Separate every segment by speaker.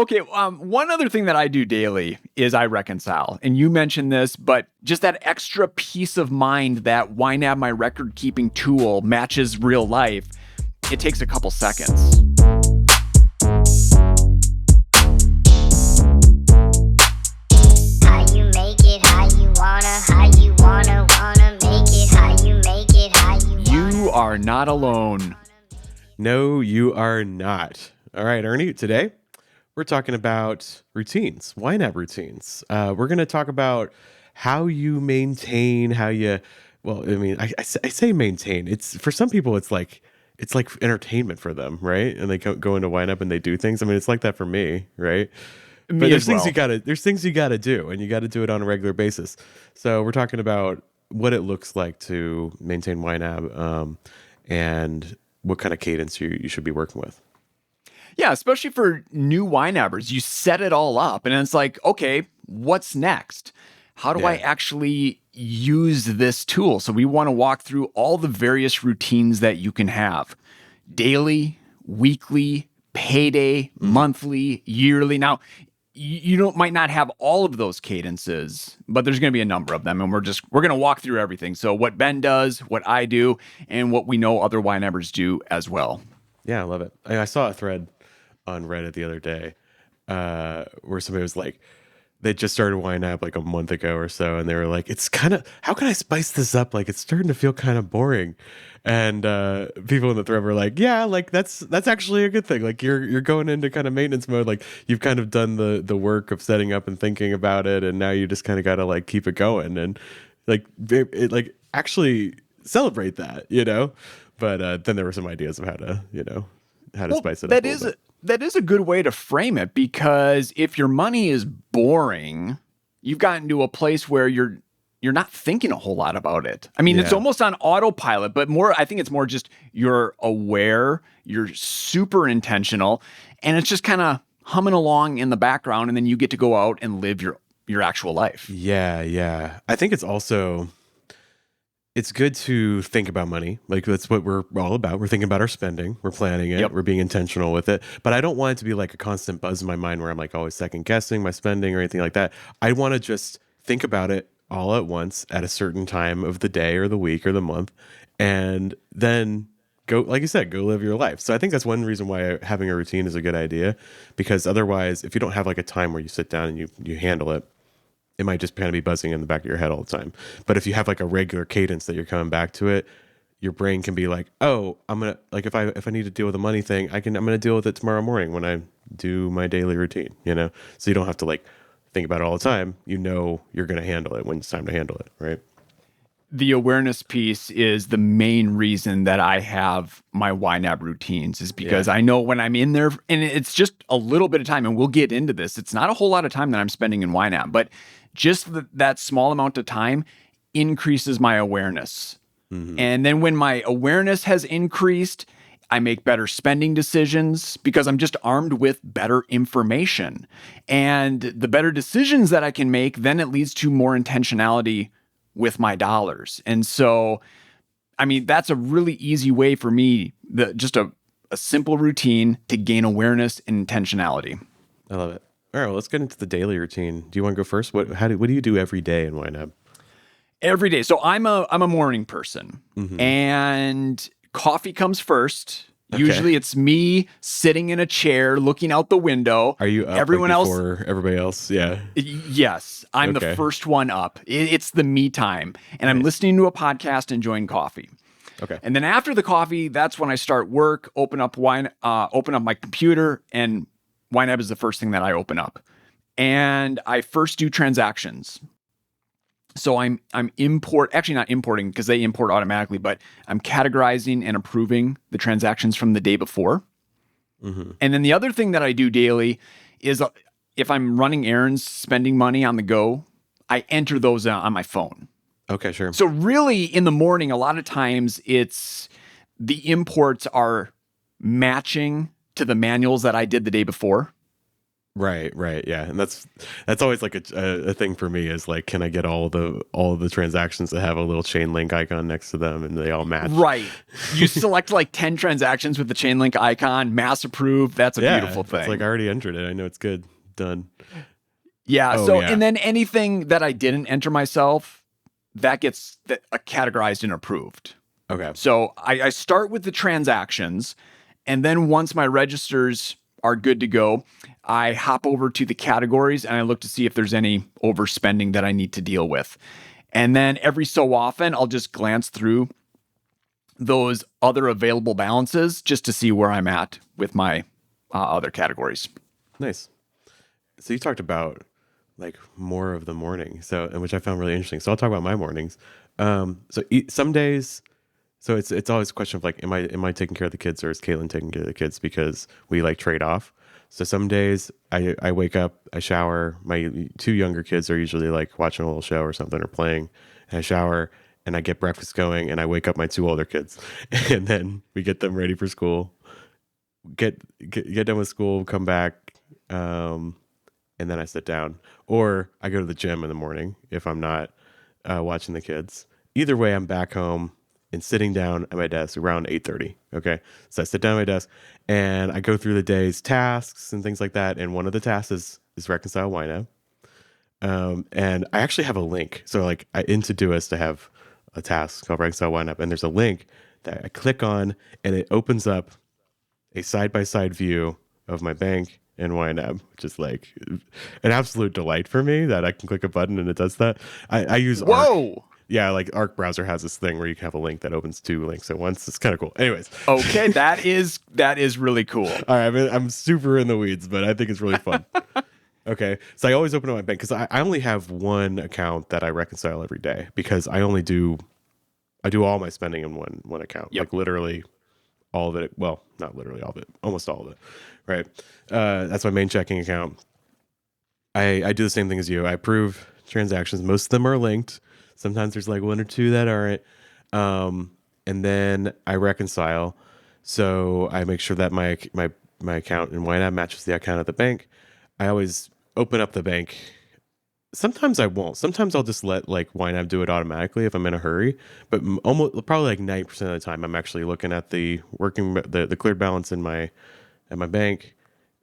Speaker 1: Okay, one other thing that I do daily is I reconcile. And you mentioned this, but just that extra peace of mind that YNAB, my record-keeping tool, matches real life, it takes a couple seconds.
Speaker 2: How you make it, how you wanna make it, how you make it, how you wanna.
Speaker 1: You are not alone.
Speaker 3: No, you are not. All right, Ernie, today we're talking about routines, YNAB routines. We're going to talk about how you maintain, I say maintain. It's for some people, it's like entertainment for them, right? And they go into YNAB and they do things. I mean, it's like that for me, right? But there's things you gotta do, and you got to do it on a regular basis. So we're talking about what it looks like to maintain YNAB, and what kind of cadence you should be working with.
Speaker 1: Yeah, especially for new YNABers. You set it all up, and it's like, okay, what's next? How do I actually use this tool? So we want to walk through all the various routines that you can have. Daily, weekly, payday, monthly, yearly. Now, you might not have all of those cadences, but there's going to be a number of them, and we're going to walk through everything. So what Ben does, what I do, and what we know other YNABers do as well.
Speaker 3: Yeah, I love it. I saw a thread on Reddit the other day where somebody was like, they just started YNAB like a month ago or so, and they were like, it's kind of, how can I spice this up? Like, it's starting to feel kind of boring. And people in the thread were like, yeah, like that's actually a good thing. Like you're going into kind of maintenance mode. Like you've kind of done the work of setting up and thinking about it, and now you just kind of got to like keep it going and like actually celebrate that, you know. But then there were some ideas of how to spice it up.
Speaker 1: That is a good way to frame it, because if your money is boring, you've gotten to a place where you're not thinking a whole lot about it. I mean, it's almost on autopilot, but I think it's more just you're aware, you're super intentional, and it's just kind of humming along in the background, and then you get to go out and live your actual life.
Speaker 3: Yeah. I think it's good to think about money. Like that's what we're all about. We're thinking about our spending. We're planning it.
Speaker 1: Yep.
Speaker 3: We're being intentional with it. But I don't want it to be like a constant buzz in my mind where I'm like always second guessing my spending or anything like that. I want to just think about it all at once at a certain time of the day or the week or the month, and then go, like you said, go live your life. So I think that's one reason why having a routine is a good idea, because otherwise, if you don't have like a time where you sit down and you handle it, it might just kind of be buzzing in the back of your head all the time. But if you have like a regular cadence that you're coming back to it, your brain can be like, oh, I'm going to, like, if I need to deal with a money thing, I'm going to deal with it tomorrow morning when I do my daily routine, you know? So you don't have to like think about it all the time. You know, you're going to handle it when it's time to handle it, right?
Speaker 1: The awareness piece is the main reason that I have my YNAB routines, is because I know when I'm in there, and it's just a little bit of time, and we'll get into this. It's not a whole lot of time that I'm spending in YNAB, but just that small amount of time increases my awareness. Mm-hmm. And then when my awareness has increased, I make better spending decisions because I'm just armed with better information. And the better decisions that I can make, then it leads to more intentionality with my dollars. And so, I mean, that's a really easy way for me, just a simple routine to gain awareness and intentionality.
Speaker 3: I love it. All right, well, let's get into the daily routine. Do you want to go first? What do you do every day in YNAB?
Speaker 1: Every day. So I'm a morning person, and coffee comes first. Okay. Usually it's me sitting in a chair looking out the window.
Speaker 3: Are you up
Speaker 1: everyone else
Speaker 3: before everybody else? Yeah.
Speaker 1: Yes, I'm the first one up. It's the me time, and I'm listening to a podcast, enjoying coffee.
Speaker 3: Okay.
Speaker 1: And then after the coffee, that's when I start work. Open up my computer, and YNAB is the first thing that I open up, and I first do transactions. So I'm actually not importing because they import automatically, but I'm categorizing and approving the transactions from the day before. Mm-hmm. And then the other thing that I do daily is if I'm running errands, spending money on the go, I enter those on my phone.
Speaker 3: Okay, sure.
Speaker 1: So really in the morning, a lot of times it's the imports are matching to the manuals that I did the day before.
Speaker 3: Right, right, yeah, and that's always like a thing for me is like, can I get all of the transactions that have a little chain link icon next to them and they all match?
Speaker 1: Right. You select like 10 transactions with the chain link icon, mass approve. That's a
Speaker 3: Yeah,
Speaker 1: beautiful
Speaker 3: it's like I
Speaker 1: thing.
Speaker 3: already entered it. I know it's good. Done.
Speaker 1: Yeah.
Speaker 3: Oh
Speaker 1: So,
Speaker 3: yeah.
Speaker 1: and then anything that I didn't enter myself, that gets categorized and approved.
Speaker 3: Okay.
Speaker 1: So I start with the transactions, and then once my registers are good to go, I hop over to the categories and I look to see if there's any overspending that I need to deal with. And then every so often, I'll just glance through those other available balances just to see where I'm at with my other categories.
Speaker 3: Nice. So you talked about like more of the morning, so and which I found really interesting. So I'll talk about my mornings. Some days, so it's always a question of like, am I taking care of the kids or is Caitlin taking care of the kids? Because we like trade off. So some days I wake up, I shower. My two younger kids are usually like watching a little show or something or playing. And I shower and I get breakfast going and I wake up my two older kids and then we get them ready for school. Get done with school, come back, and then I sit down, or I go to the gym in the morning if I'm not watching the kids. Either way, I'm back home and sitting down at my desk around 8:30. Okay, so I sit down at my desk and I go through the day's tasks and things like that. And one of the tasks is reconcile YNAB. And I actually have a link. So like in Todoist, I have a task called reconcile YNAB, and there's a link that I click on, and it opens up a side-by-side view of my bank and YNAB, which is like an absolute delight for me that I can click a button and it does that. I use Arc.
Speaker 1: Whoa.
Speaker 3: Yeah, like Arc browser has this thing where you can have a link that opens two links at once. It's kind of cool. Anyways.
Speaker 1: Okay, that is really cool.
Speaker 3: All right, I'm super in the weeds, but I think it's really fun. Okay, so I always open up my bank because I only have one account that I reconcile every day because I do all my spending in one account.
Speaker 1: Yep.
Speaker 3: Like literally all of it. Well, not literally all of it, almost all of it. Right. That's my main checking account. I do the same thing as you. I approve transactions. Most of them are linked. Sometimes there's like one or two that aren't. And then I reconcile. So I make sure that my account in YNAB matches the account at the bank. I always open up the bank. Sometimes I won't. Sometimes I'll just let like YNAB do it automatically if I'm in a hurry. But almost probably like 90% of the time, I'm actually looking at the cleared balance in at my bank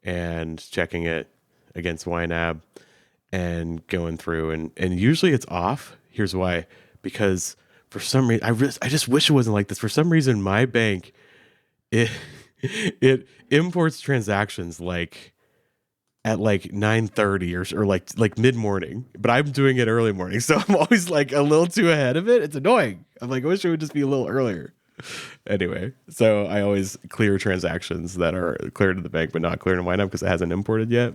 Speaker 3: and checking it against YNAB and going through and usually it's off. Here's why: because for some reason I just wish it wasn't like this. For some reason, my bank it imports transactions like at like 9:30 or like mid morning, but I'm doing it early morning, so I'm always like a little too ahead of it. It's annoying. I'm like, I wish it would just be a little earlier. Anyway, so I always clear transactions that are cleared to the bank but not cleared in YNAB because it hasn't imported yet.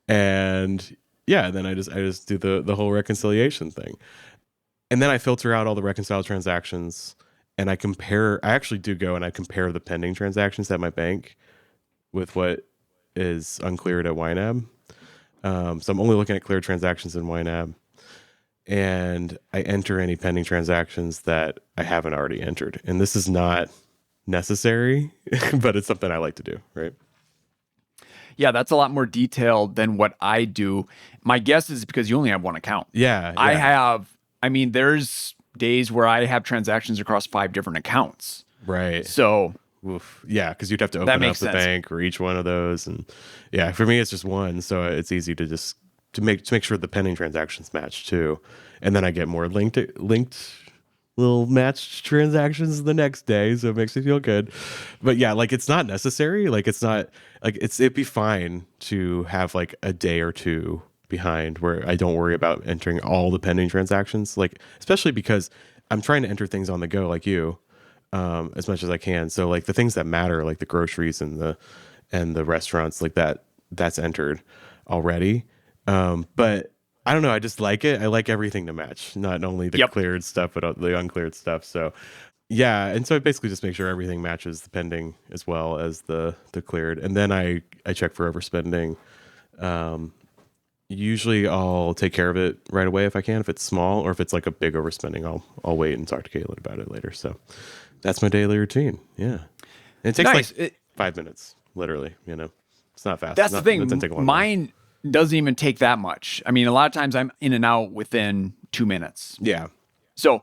Speaker 3: And yeah, then I just do the whole reconciliation thing. And then I filter out all the reconciled transactions and I actually do go and I compare the pending transactions at my bank with what is uncleared at YNAB. So I'm only looking at cleared transactions in YNAB. And I enter any pending transactions that I haven't already entered. And this is not necessary, but it's something I like to do, right?
Speaker 1: Yeah, that's a lot more detailed than what I do. My guess is because you only have one account.
Speaker 3: Yeah.
Speaker 1: There's days where I have transactions across 5 different accounts.
Speaker 3: Right.
Speaker 1: So,
Speaker 3: oof. Yeah, because you'd have to open up the bank or each one of those. And yeah, for me, it's just one. So it's easy to just to make sure the pending transactions match too. And then I get more linked little matched transactions the next day, so it makes me feel good. But yeah, like it's not necessary. Like it's not like it'd be fine to have like a day or two behind where I don't worry about entering all the pending transactions. Like especially because I'm trying to enter things on the go like you, as much as I can. So like the things that matter, like the groceries and the restaurants, like that's entered already. But I don't know. I just like it. I like everything to match, not only the cleared stuff, but the uncleared stuff. So yeah. And so I basically just make sure everything matches the pending as well as the cleared. And then I check for overspending. Usually I'll take care of it right away if I can, if it's small, or if it's like a big overspending, I'll wait and talk to Caitlin about it later. So that's my daily routine. Yeah. And it takes like 5 minutes, literally, It's not fast.
Speaker 1: That's the thing.
Speaker 3: It doesn't take a long time.
Speaker 1: Mine doesn't even take that much. I mean, a lot of times I'm in and out within 2 minutes.
Speaker 3: Yeah.
Speaker 1: So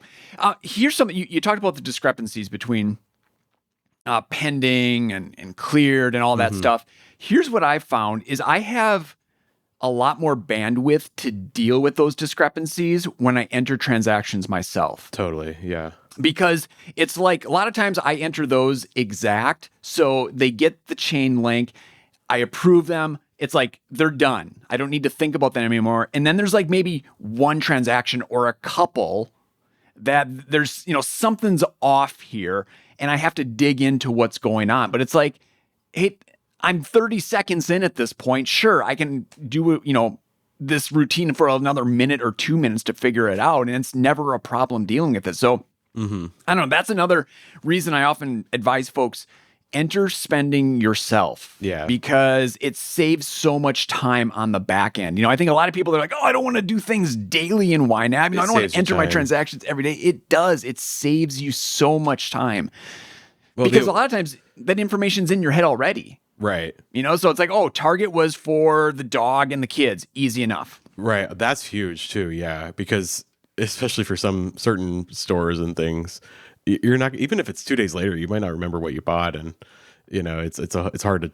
Speaker 1: here's something you talked about, the discrepancies between pending and cleared and all that stuff. Here's what I've found is I have a lot more bandwidth to deal with those discrepancies when I enter transactions myself.
Speaker 3: Totally. Yeah.
Speaker 1: Because it's like a lot of times I enter those exact, so they get the chain link, I approve them, it's like they're done. I don't need to think about them anymore. And then there's like maybe one transaction or a couple that there's, something's off here and I have to dig into what's going on. But it's like, hey, I'm 30 seconds in at this point. Sure, I can do, this routine for another minute or 2 minutes to figure it out. And it's never a problem dealing with it. So I don't know. That's another reason I often advise folks, enter spending yourself.
Speaker 3: Yeah.
Speaker 1: Because it saves so much time on the back end. I think a lot of people are like, oh, I don't want to do things daily in YNAB. I don't want to enter my transactions every day. It does. It saves you so much time. Well, because a lot of times that information's in your head already.
Speaker 3: Right.
Speaker 1: So it's like, oh, Target was for the dog and the kids. Easy enough.
Speaker 3: Right. That's huge too. Yeah. Because especially for some certain stores and things, you're not, even if it's 2 days later, you might not remember what you bought. And, it's hard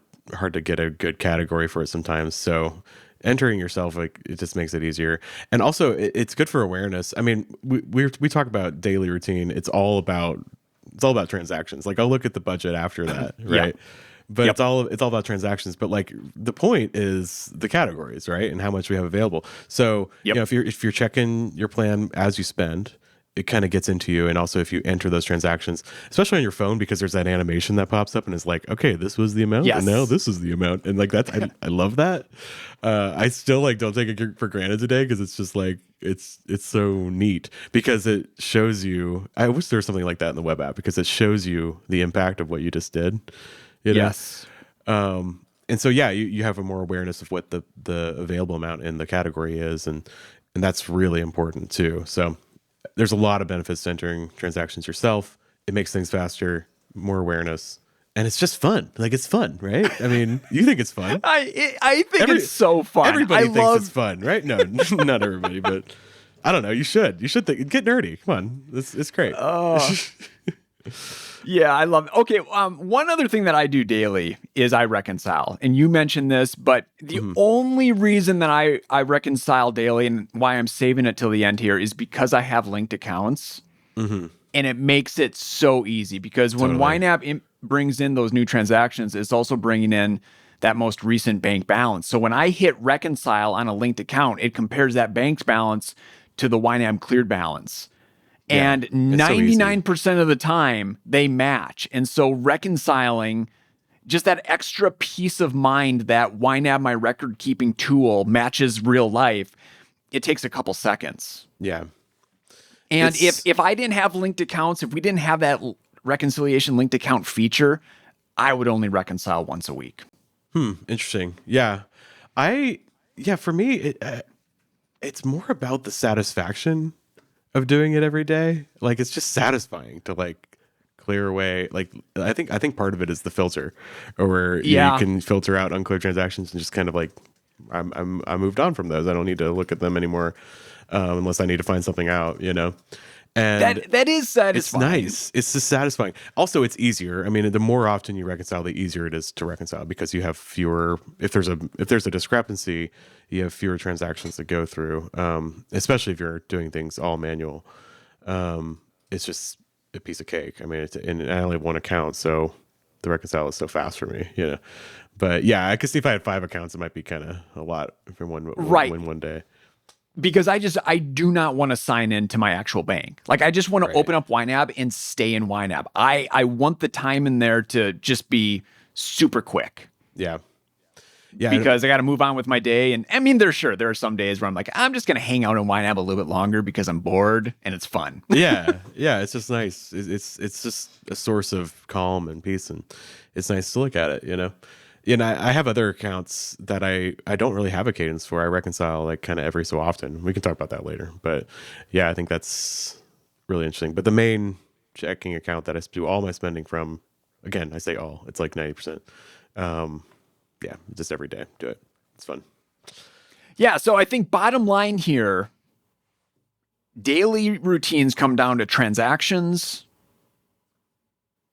Speaker 3: to get a good category for it sometimes. So entering yourself, like, it just makes it easier. And also it's good for awareness. I mean, we talk about daily routine. It's all about transactions. Like, I'll look at the budget after that. Right.
Speaker 1: Yeah.
Speaker 3: But it's all about transactions. But like, the point is the categories, right? And how much we have available. So if you're checking your plan as you spend, it kind of gets into you. And also if you enter those transactions, especially on your phone, because there's that animation that pops up and is like, okay, this was the amount, and now this is the amount. And like, that's I love that. I still don't take it for granted today, because it's just like it's so neat, because it shows you. I wish there was something like that in the web app, because it shows you the impact of what you just did.
Speaker 1: Yes.
Speaker 3: And so, you have a more awareness of what the available amount in the category is. And that's really important too. So there's a lot of benefits to entering transactions yourself. It makes things faster, more awareness, and it's just fun. Like, it's fun, right? I mean, you think it's fun.
Speaker 1: I think it's so fun.
Speaker 3: Everybody thinks it's fun, right? No, not everybody, but I don't know. You should get nerdy. Come on. It's great.
Speaker 1: Yeah, I love it. Okay, one other thing that I do daily is I reconcile. And you mentioned this, but the only reason that I reconcile daily and why I'm saving it till the end here is because I have linked accounts. And it makes it so easy, because when YNAB brings in those new transactions, it's also bringing in that most recent bank balance. So when I hit reconcile on a linked account, it compares that bank balance to the YNAB cleared balance. And 99% of the time they match. And so reconciling, just that extra peace of mind that YNAB, my record keeping tool, matches real life, it takes a couple seconds.
Speaker 3: Yeah.
Speaker 1: And if I didn't have linked accounts, if we didn't have that reconciliation linked account feature, I would only reconcile once a week.
Speaker 3: Interesting. Yeah. For me, it's more about the satisfaction of doing it every day. Like, it's just satisfying to like clear away. Like, I think part of it is the filter, or where you can filter out unclear transactions and just kind of like, I moved on from those. I don't need to look at them anymore, unless I need to find something out, And
Speaker 1: that is satisfying.
Speaker 3: It's nice. It's just satisfying. Also, it's easier. I mean, the more often you reconcile, the easier it is to reconcile, because you have fewer. If there's a discrepancy, you have fewer transactions to go through. Especially if you're doing things all manual. It's just a piece of cake. I mean, and I only have one account, so the reconcile is so fast for me. But yeah, I could see if I had 5 accounts, it might be kind of a lot for one day.
Speaker 1: Because I do not want to sign in to my actual bank. Like, I just want to open up YNAB and stay in YNAB. I want the time in there to just be super quick.
Speaker 3: Yeah.
Speaker 1: Because I got to move on with my day. And I mean, there are some days where I'm like, I'm just going to hang out in YNAB a little bit longer because I'm bored and it's fun.
Speaker 3: Yeah. It's just nice. It's just a source of calm and peace, and it's nice to look at it, And I have other accounts that I don't really have a cadence for. I reconcile like kind of every so often. We can talk about that later. But yeah, I think that's really interesting. But the main checking account that I do all my spending from, again, I say all, it's like 90%. yeah, just every day. Do it. It's fun.
Speaker 1: Yeah. So I think bottom line here, daily routines come down to transactions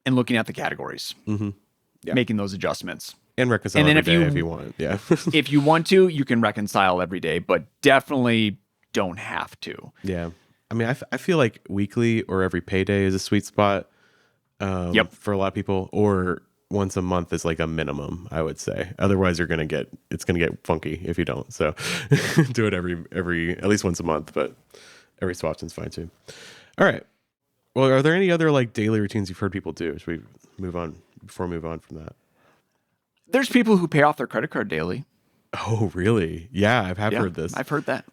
Speaker 1: and looking at the categories,
Speaker 3: Yeah.
Speaker 1: making those adjustments.
Speaker 3: And reconcile
Speaker 1: And then
Speaker 3: every
Speaker 1: if
Speaker 3: day
Speaker 1: you-
Speaker 3: if you want. Yeah.
Speaker 1: If you want to, you can reconcile every day, but definitely don't have to.
Speaker 3: Yeah. I mean, I feel like weekly or every payday is a sweet spot for a lot of people, or once a month is like a minimum, I would say. Otherwise, it's going to get funky if you don't. So do it every at least once a month, but every so often is fine too. All right. Well, are there any other like daily routines you've heard people do? Should we move on from that?
Speaker 1: There's people who pay off their credit card daily.
Speaker 3: Oh, really? Yeah, I've heard this.
Speaker 1: I've heard that.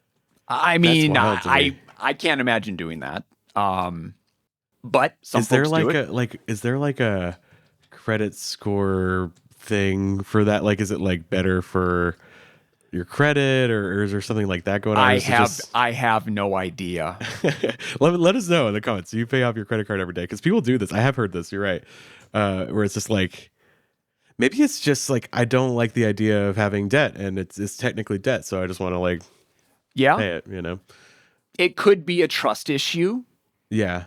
Speaker 1: I mean,
Speaker 3: wild to me.
Speaker 1: I can't imagine doing that. But some
Speaker 3: Is there
Speaker 1: folks
Speaker 3: like
Speaker 1: do it.
Speaker 3: is there like a credit score thing for that? Like, is it like better for your credit, or is there something like that going on?
Speaker 1: I have no idea.
Speaker 3: Let us know in the comments. Do you pay off your credit card every day? Because people do this. I have heard this. You're right. Where it's just like, maybe it's just like, I don't like the idea of having debt, and it's technically debt, so I just want to like pay it. You know,
Speaker 1: it could be a trust issue.
Speaker 3: yeah.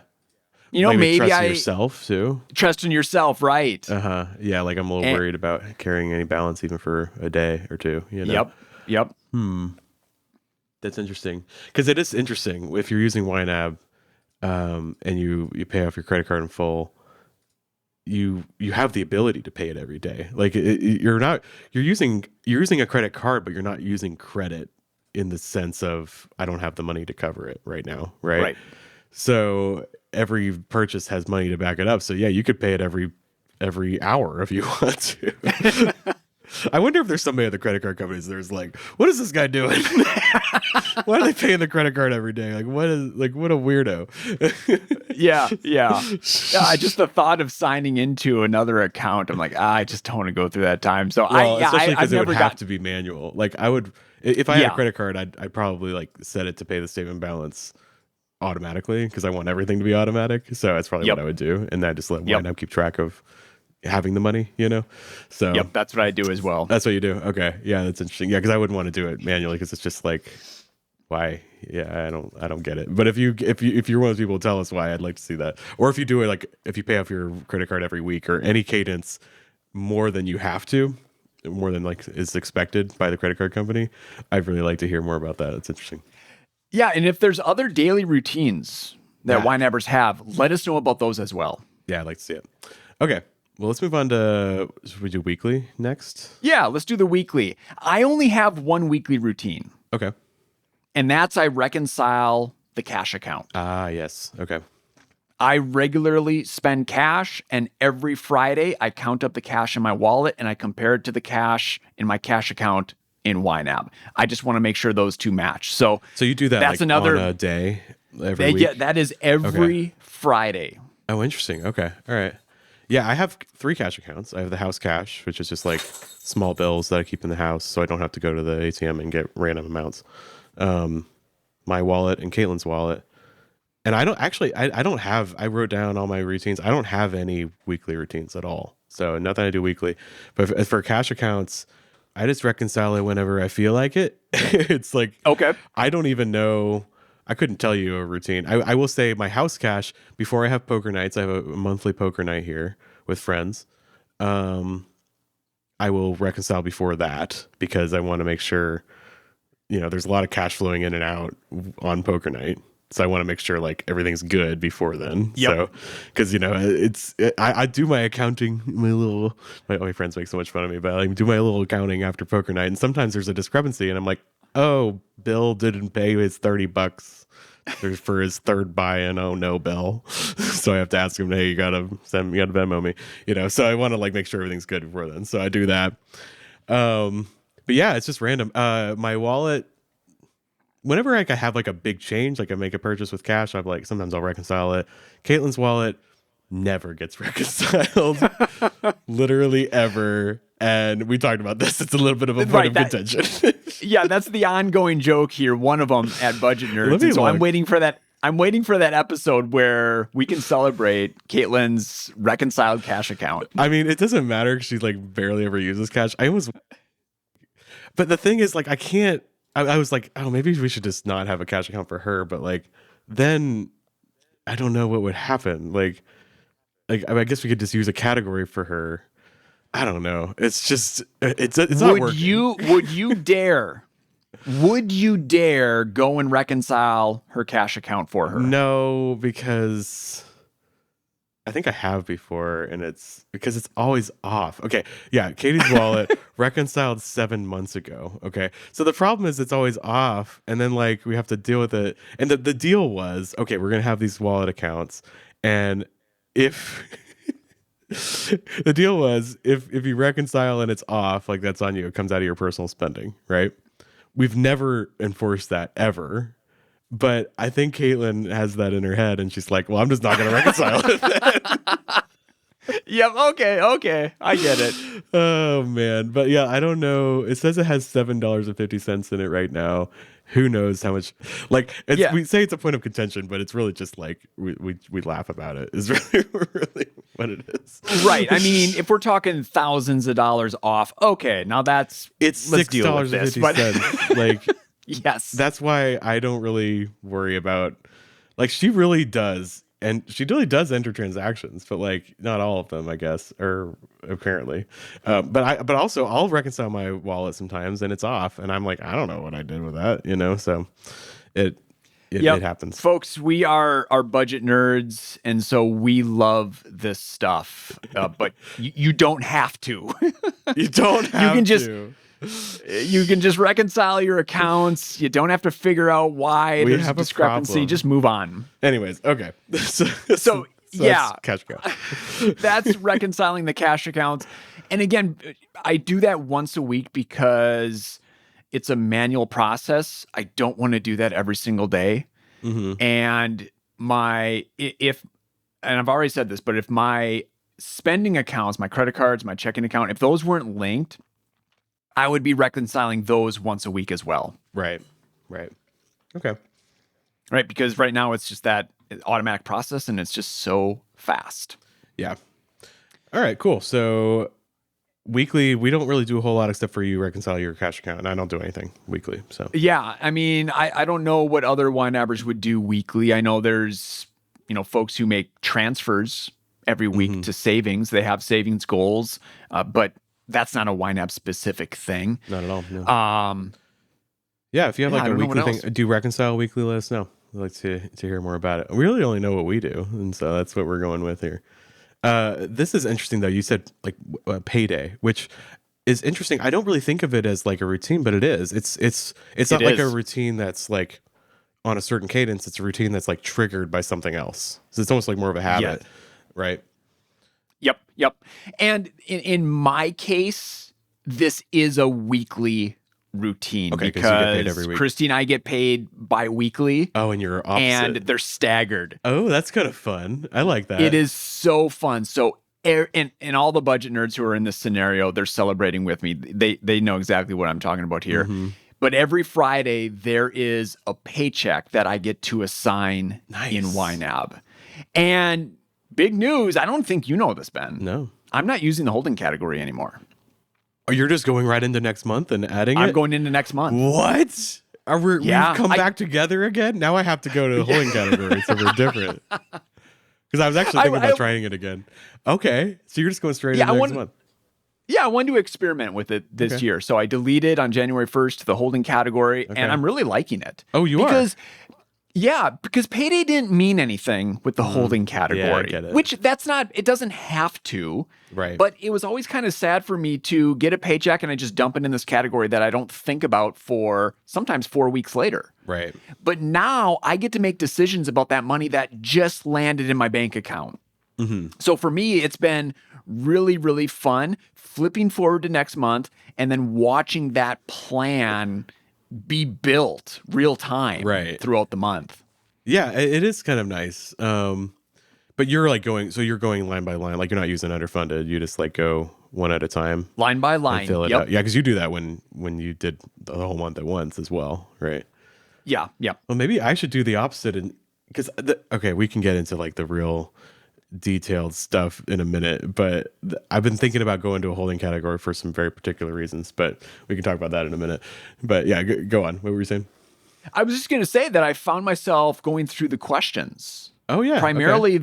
Speaker 1: You know, maybe
Speaker 3: trust
Speaker 1: I
Speaker 3: yourself too.
Speaker 1: trust in yourself, right?
Speaker 3: Yeah, like I'm a little worried about carrying any balance even for a day or two. You know?
Speaker 1: Yep.
Speaker 3: That's interesting, because it is interesting if you're using YNAB and you pay off your credit card in full. You have the ability to pay it every day. Like you're using a credit card, but you're not using credit in the sense of I don't have the money to cover it right now, right?
Speaker 1: Right.
Speaker 3: So every purchase has money to back it up. So yeah, you could pay it every hour if you want to. I wonder if there's somebody at the credit card companies there's like, what is this guy doing? Why are they paying the credit card every day? What a weirdo.
Speaker 1: Yeah. Just the thought of signing into another account, I'm like, I just don't want to go through that time. So
Speaker 3: especially because it would have
Speaker 1: got
Speaker 3: to be manual. Like I would, if I had a credit card, I'd probably like set it to pay the statement balance automatically because I want everything to be automatic. So that's probably what I would do, and then just let YNAB keep track of having the money, you know. So
Speaker 1: that's what I do as well.
Speaker 3: That's what you do. Okay, yeah, that's interesting. Yeah, because I wouldn't want to do it manually because it's just like, why? Yeah, I don't get it. But if you're one of those people, tell us why. I'd like to see that. Or if you do it, like if you pay off your credit card every week or any cadence more than you have to, more than like is expected by the credit card company, I'd really like to hear more about that. It's interesting.
Speaker 1: Yeah, and if there's other daily routines that YNABers have, let us know about those as well.
Speaker 3: Yeah, I'd like to see it. Okay. Well, let's move on to, should we do weekly next?
Speaker 1: Yeah, let's do the weekly. I only have one weekly routine.
Speaker 3: Okay.
Speaker 1: And that's I reconcile the cash account.
Speaker 3: Ah, yes. Okay.
Speaker 1: I regularly spend cash, and every Friday I count up the cash in my wallet and I compare it to the cash in my cash account in YNAB. I just want to make sure those two match. So
Speaker 3: you do that
Speaker 1: that's
Speaker 3: like
Speaker 1: another
Speaker 3: on a day every week?
Speaker 1: Yeah, that is every Friday.
Speaker 3: Oh, interesting. Okay. All right. Yeah, I have 3 cash accounts. I have the house cash, which is just like small bills that I keep in the house so I don't have to go to the ATM and get random amounts. My wallet and Caitlin's wallet. And I don't have, I wrote down all my routines. I don't have any weekly routines at all. So nothing I do weekly. But for cash accounts, I just reconcile it whenever I feel like it. It's like,
Speaker 1: okay,
Speaker 3: I don't even know. I couldn't tell you a routine. I will say my house cash, before I have poker nights, I have a monthly poker night here with friends. I will reconcile before that because I want to make sure, there's a lot of cash flowing in and out on poker night. So I want to make sure like everything's good before then.
Speaker 1: Yep.
Speaker 3: So, because I do my accounting, my friends make so much fun of me, but I do my little accounting after poker night, and sometimes there's a discrepancy, and I'm like, oh, Bill didn't pay his $30 for his third buy-in. Oh no, Bill. So I have to ask him, hey, you gotta Venmo me. So I want to like make sure everything's good before then. So I do that. But yeah, it's just random. My wallet. Whenever I have like a big change, like I make a purchase with cash, I'm like, sometimes I'll reconcile it. Caitlin's wallet never gets reconciled, literally ever. And we talked about this. It's a little bit of a point of contention.
Speaker 1: Yeah, that's the ongoing joke here. One of them at Budget Nerds. And so I'm waiting for that I'm waiting for that episode where we can celebrate Caitlin's reconciled cash account.
Speaker 3: I mean, it doesn't matter because she like barely ever uses cash. But the thing is, like, I can't. I was like, oh, maybe we should just not have a cash account for her. But like, then I don't know what would happen. Like I guess we could just use a category for her. I don't know. It's just it's not working.
Speaker 1: Would you dare? Would you dare go and reconcile her cash account for her?
Speaker 3: No, because I think I have before, and it's because it's always off. Okay, yeah, Katie's wallet reconciled 7 months ago. Okay, so the problem is it's always off, and then like we have to deal with it. And the deal was, okay, we're gonna have these wallet accounts, and if the deal was if you reconcile and it's off, like that's on you. It comes out of your personal spending, right? We've never enforced that ever. But I think Caitlin has that in her head, and she's like, well, I'm just not going to reconcile it then.
Speaker 1: Yep. Okay. I get it.
Speaker 3: Oh, man. But yeah, I don't know. It says it has $7.50 in it right now. Who knows how much? Like, we say it's a point of contention, but it's really just like we laugh about it. Is really what it is.
Speaker 1: Right. I mean, if we're talking thousands of dollars off, okay, now it's
Speaker 3: $6.50. Like,
Speaker 1: yes,
Speaker 3: that's why I don't really worry about. Like, she really does. And she really does enter transactions, but like not all of them, I guess, or apparently. But also I'll reconcile my wallet sometimes, and it's off, and I'm like, I don't know what I did with that, you know. So it happens,
Speaker 1: folks. We are budget nerds, and so we love this stuff. But you don't have to.
Speaker 3: You don't have to.
Speaker 1: You can just reconcile your accounts. You don't have to figure out why there's a discrepancy. Just move on.
Speaker 3: Anyways, okay.
Speaker 1: So yeah,
Speaker 3: cash account.
Speaker 1: That's reconciling the cash accounts. And again, I do that once a week because it's a manual process. I don't want to do that every single day. Mm-hmm. And I've already said this, but if my spending accounts, my credit cards, my checking account, if those weren't linked, I would be reconciling those once a week as well.
Speaker 3: Right. Okay.
Speaker 1: Right, because right now it's just that automatic process, and it's just so fast.
Speaker 3: Yeah. All right, cool. So weekly, we don't really do a whole lot except for you reconcile your cash account, and I don't do anything weekly. So
Speaker 1: yeah, I mean, I don't know what other YNABers would do weekly. I know there's folks who make transfers every week to savings. They have savings goals, but that's not a YNAB specific thing.
Speaker 3: Not at all. No. Yeah, if you have like a weekly thing, do you reconcile weekly? Let us know. I'd like to hear more about it. We really only know what we do, and so that's what we're going with here. This is interesting though. You said like Payday, which is interesting. I don't really think of it as like a routine, but it is. It's not like a routine that's like on a certain cadence. It's a routine that's like triggered by something else. So it's almost like more of a habit, right?
Speaker 1: Yep. And in my case, this is a weekly routine because
Speaker 3: you get paid every week.
Speaker 1: Christy and I get paid bi-weekly.
Speaker 3: Oh, and you're opposite.
Speaker 1: And they're staggered.
Speaker 3: Oh, that's kind of fun. I like that.
Speaker 1: It is so fun. So and all the budget nerds who are in this scenario, they're celebrating with me. They know exactly what I'm talking about here. Mm-hmm. But every Friday, there is a paycheck that I get to assign in YNAB. And big news, I don't think you know this, Ben.
Speaker 3: No.
Speaker 1: I'm not using the holding category anymore.
Speaker 3: Oh, you're just going right into next month and adding
Speaker 1: I'm going into next month.
Speaker 3: What? We've come back together again? Now I have to go to the holding category, so we're different. Because I was actually thinking about trying it again. Okay. So you're just going straight into next month.
Speaker 1: Yeah, I wanted to experiment with it this year. So I deleted on January 1st the holding category, and I'm really liking it.
Speaker 3: Oh, you are?
Speaker 1: Yeah, because Payday didn't mean anything with the holding category. Yeah, I get it. Which it doesn't have to.
Speaker 3: Right.
Speaker 1: But it was always kind of sad for me to get a paycheck and I just dump it in this category that I don't think about for sometimes 4 weeks later.
Speaker 3: Right.
Speaker 1: But now I get to make decisions about that money that just landed in my bank account. Mm-hmm. So for me, it's been really, really fun flipping forward to next month and then watching that plan be built real time throughout the month.
Speaker 3: Yeah, it is kind of nice. But you're like you're going line by line, like you're not using underfunded. You just like go one at a time.
Speaker 1: Line by line.
Speaker 3: Fill it out. Yeah, because you do that when you did the whole month at once as well, right?
Speaker 1: Yeah.
Speaker 3: Well, maybe I should do the opposite because okay, we can get into like the real detailed stuff in a minute, but I've been thinking about going to a holding category for some very particular reasons, but we can talk about that in a minute. But yeah, go on. What were you saying?
Speaker 1: I was just going to say that I found myself going through the questions.
Speaker 3: Oh yeah.
Speaker 1: Primarily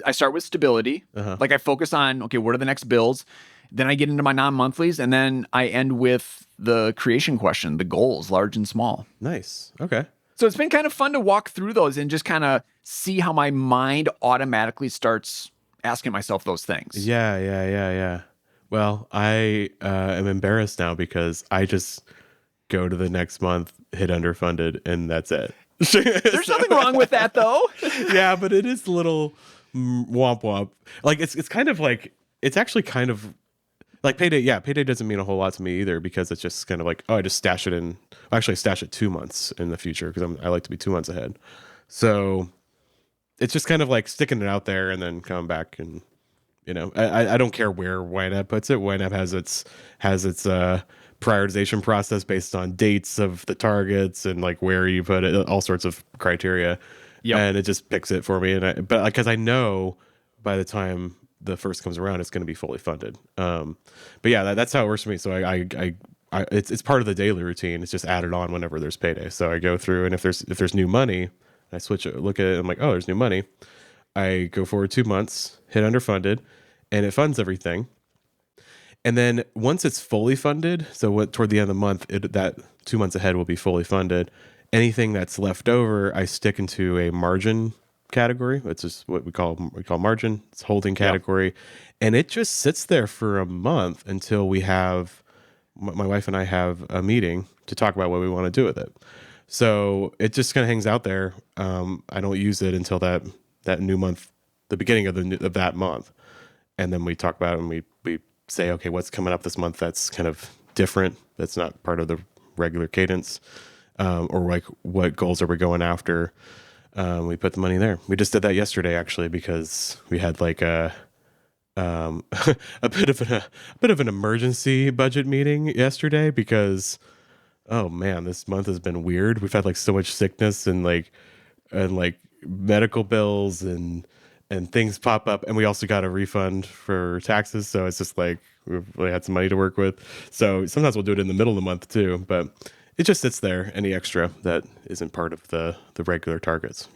Speaker 1: I start with stability.
Speaker 3: Uh-huh.
Speaker 1: Like I focus on, okay, what are the next bills? Then I get into my non-monthlies, and then I end with the creation question, the goals, large and small.
Speaker 3: Nice. Okay.
Speaker 1: So it's been kind of fun to walk through those and just kind of see how my mind automatically starts asking myself those things.
Speaker 3: Yeah. Well, I am embarrassed now because I just go to the next month, hit underfunded, and that's it.
Speaker 1: There's nothing wrong with that, though.
Speaker 3: Yeah, but it is a little womp womp. Like it's kind of like, it's actually kind of like payday. Yeah, payday doesn't mean a whole lot to me either, because it's just kind of like, oh, I just stash it in. Actually, I stash it 2 months in the future because I like to be 2 months ahead. So it's just kind of like sticking it out there and then coming back, and I don't care where YNAB puts it. YNAB has its prioritization process based on dates of the targets and like where you put it, all sorts of criteria.
Speaker 1: Yep.
Speaker 3: And it just picks it for me. But because I know by the time the first comes around, it's going to be fully funded. But yeah, that's how it works for me. So it's part of the daily routine. It's just added on whenever there's payday. So I go through, and if there's new money, I switch it, look at it, I'm like, oh, there's new money. I go forward 2 months, hit underfunded, and it funds everything. And then once it's fully funded, so toward the end of the month, that 2 months ahead will be fully funded. Anything that's left over, I stick into a margin category. It's just what we call margin. It's holding category. Yep. And it just sits there for a month until we have, my wife and I have a meeting to talk about what we want to do with it. So it just kind of hangs out there. I don't use it until that new month, the beginning of that month. And then we talk about it, and we say, okay, what's coming up this month that's kind of different, that's not part of the regular cadence, or like what goals are we going after. We put the money there. We just did that yesterday, actually, because we had like a bit of an emergency budget meeting yesterday, because oh man, this month has been weird. We've had like so much sickness and medical bills and things pop up, and we also got a refund for taxes, so it's just like we've really had some money to work with. So sometimes we'll do it in the middle of the month too, but it just sits there, any extra that isn't part of the regular targets,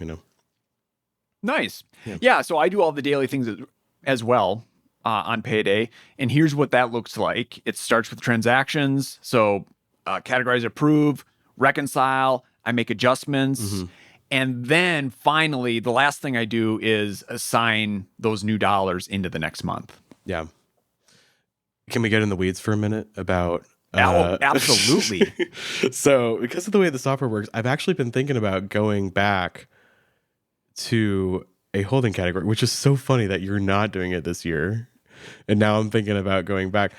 Speaker 1: Nice. Yeah, so I do all the daily things as well on payday, and here's what that looks like. It starts with transactions, so categorize, approve, reconcile, I make adjustments. Mm-hmm. And then finally, the last thing I do is assign those new dollars into the next month.
Speaker 3: Yeah. Can we get in the weeds for a minute about...
Speaker 1: absolutely.
Speaker 3: So because of the way the software works, I've actually been thinking about going back to a holding category, which is so funny that you're not doing it this year. And now I'm thinking about going back.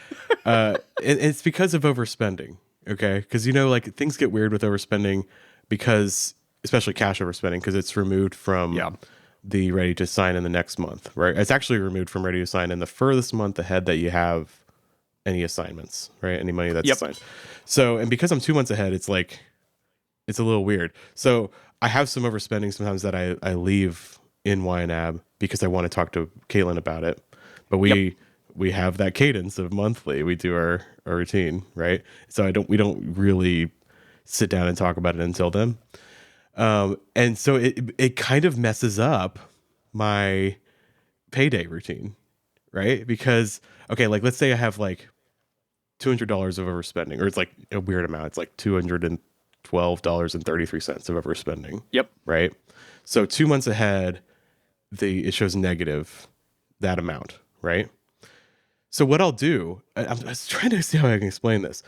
Speaker 3: It's because of overspending. Okay. Because, like things get weird with overspending because... especially cash overspending, because it's removed from the ready to sign in the next month, right? It's actually removed from ready to sign in the furthest month ahead that you have any assignments, right? Any money that's assigned. So, and because I'm 2 months ahead, it's like, it's a little weird. So I have some overspending sometimes that I leave in YNAB because I want to talk to Caitlin about it. But we have that cadence of monthly. We do our routine, right? So we don't really sit down and talk about it until then. And so it kind of messes up my payday routine, right? Because, okay, like let's say I have like $200 of overspending, or it's like a weird amount. It's like $212.33 of overspending.
Speaker 1: Yep.
Speaker 3: Right. So 2 months ahead, it shows negative that amount, right? So what I'll do, I was trying to see how I can explain this.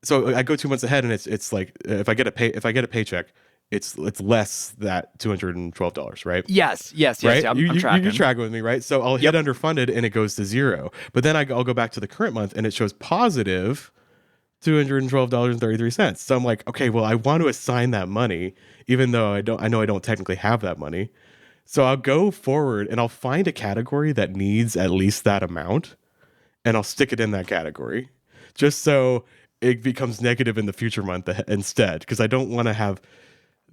Speaker 3: So I go 2 months ahead, and it's like if I get a paycheck, it's less that $212, right?
Speaker 1: Yes.
Speaker 3: Right?
Speaker 1: I'm
Speaker 3: You're
Speaker 1: tracking.
Speaker 3: tracking with me, right? So I'll hit underfunded, and it goes to zero. But then I'll go back to the current month, and it shows positive $212.33. So I'm like, okay, well, I want to assign that money, even though I know I don't technically have that money. So I'll go forward, and I'll find a category that needs at least that amount, and I'll stick it in that category, just so it becomes negative in the future month instead, because I don't want to have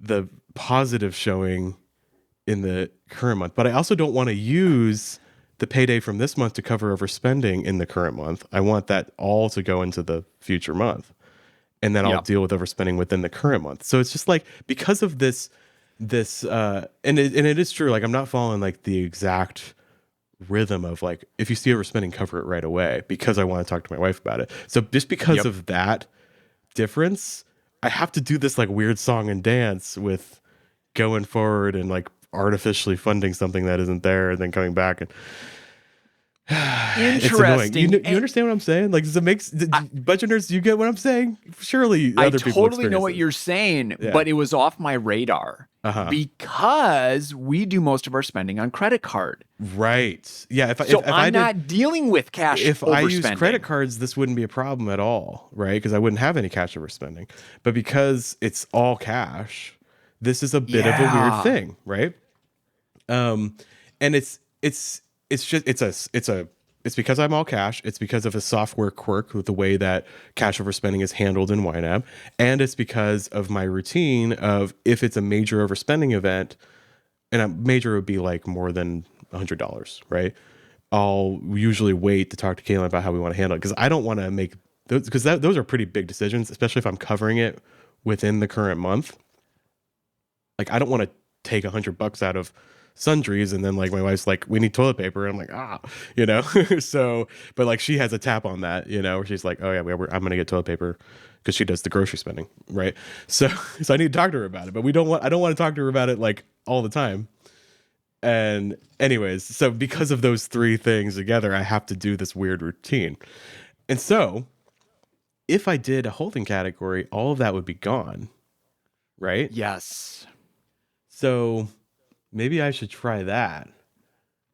Speaker 3: the positive showing in the current month. But I also don't want to use the payday from this month to cover overspending in the current month. I want that all to go into the future month. And then I'll deal with overspending within the current month. So it's just like, because of this, and it is true. Like, I'm not following like the exact rhythm of like, if you see overspending, cover it right away, because I want to talk to my wife about it. So just because of that difference, I have to do this like weird song and dance with going forward and like artificially funding something that isn't there and then coming back. And it's annoying. You understand what I'm saying? Like, does it make budget nerds? Do you get what I'm saying? Surely other people
Speaker 1: totally know what you're saying, but it was off my radar because we do most of our spending on credit card.
Speaker 3: Right. Yeah. If
Speaker 1: I'm not dealing with cash.
Speaker 3: If I use credit cards, this wouldn't be a problem at all, right? Because I wouldn't have any cash overspending. But because it's all cash, this is a bit of a weird thing, right? And it's because I'm all cash. It's because of a software quirk with the way that cash overspending is handled in YNAB. And it's because of my routine of, if it's a major overspending event, and a major would be like more than $100, right? I'll usually wait to talk to Kaylin about how we want to handle it, because I don't want to make those, because those are pretty big decisions, especially if I'm covering it within the current month. Like, I don't want to take $100 out of sundries and then like my wife's like, we need toilet paper, and I'm like, so, but like, she has a tap on that, where she's like, oh yeah, I'm gonna get toilet paper, because she does the grocery spending, right? So I need to talk to her about it, but I don't want to talk to her about it like all the time. And anyways, so because of those three things together, I have to do this weird routine. And so if I did a holding category, all of that would be gone, right?
Speaker 1: Yes.
Speaker 3: So maybe I should try that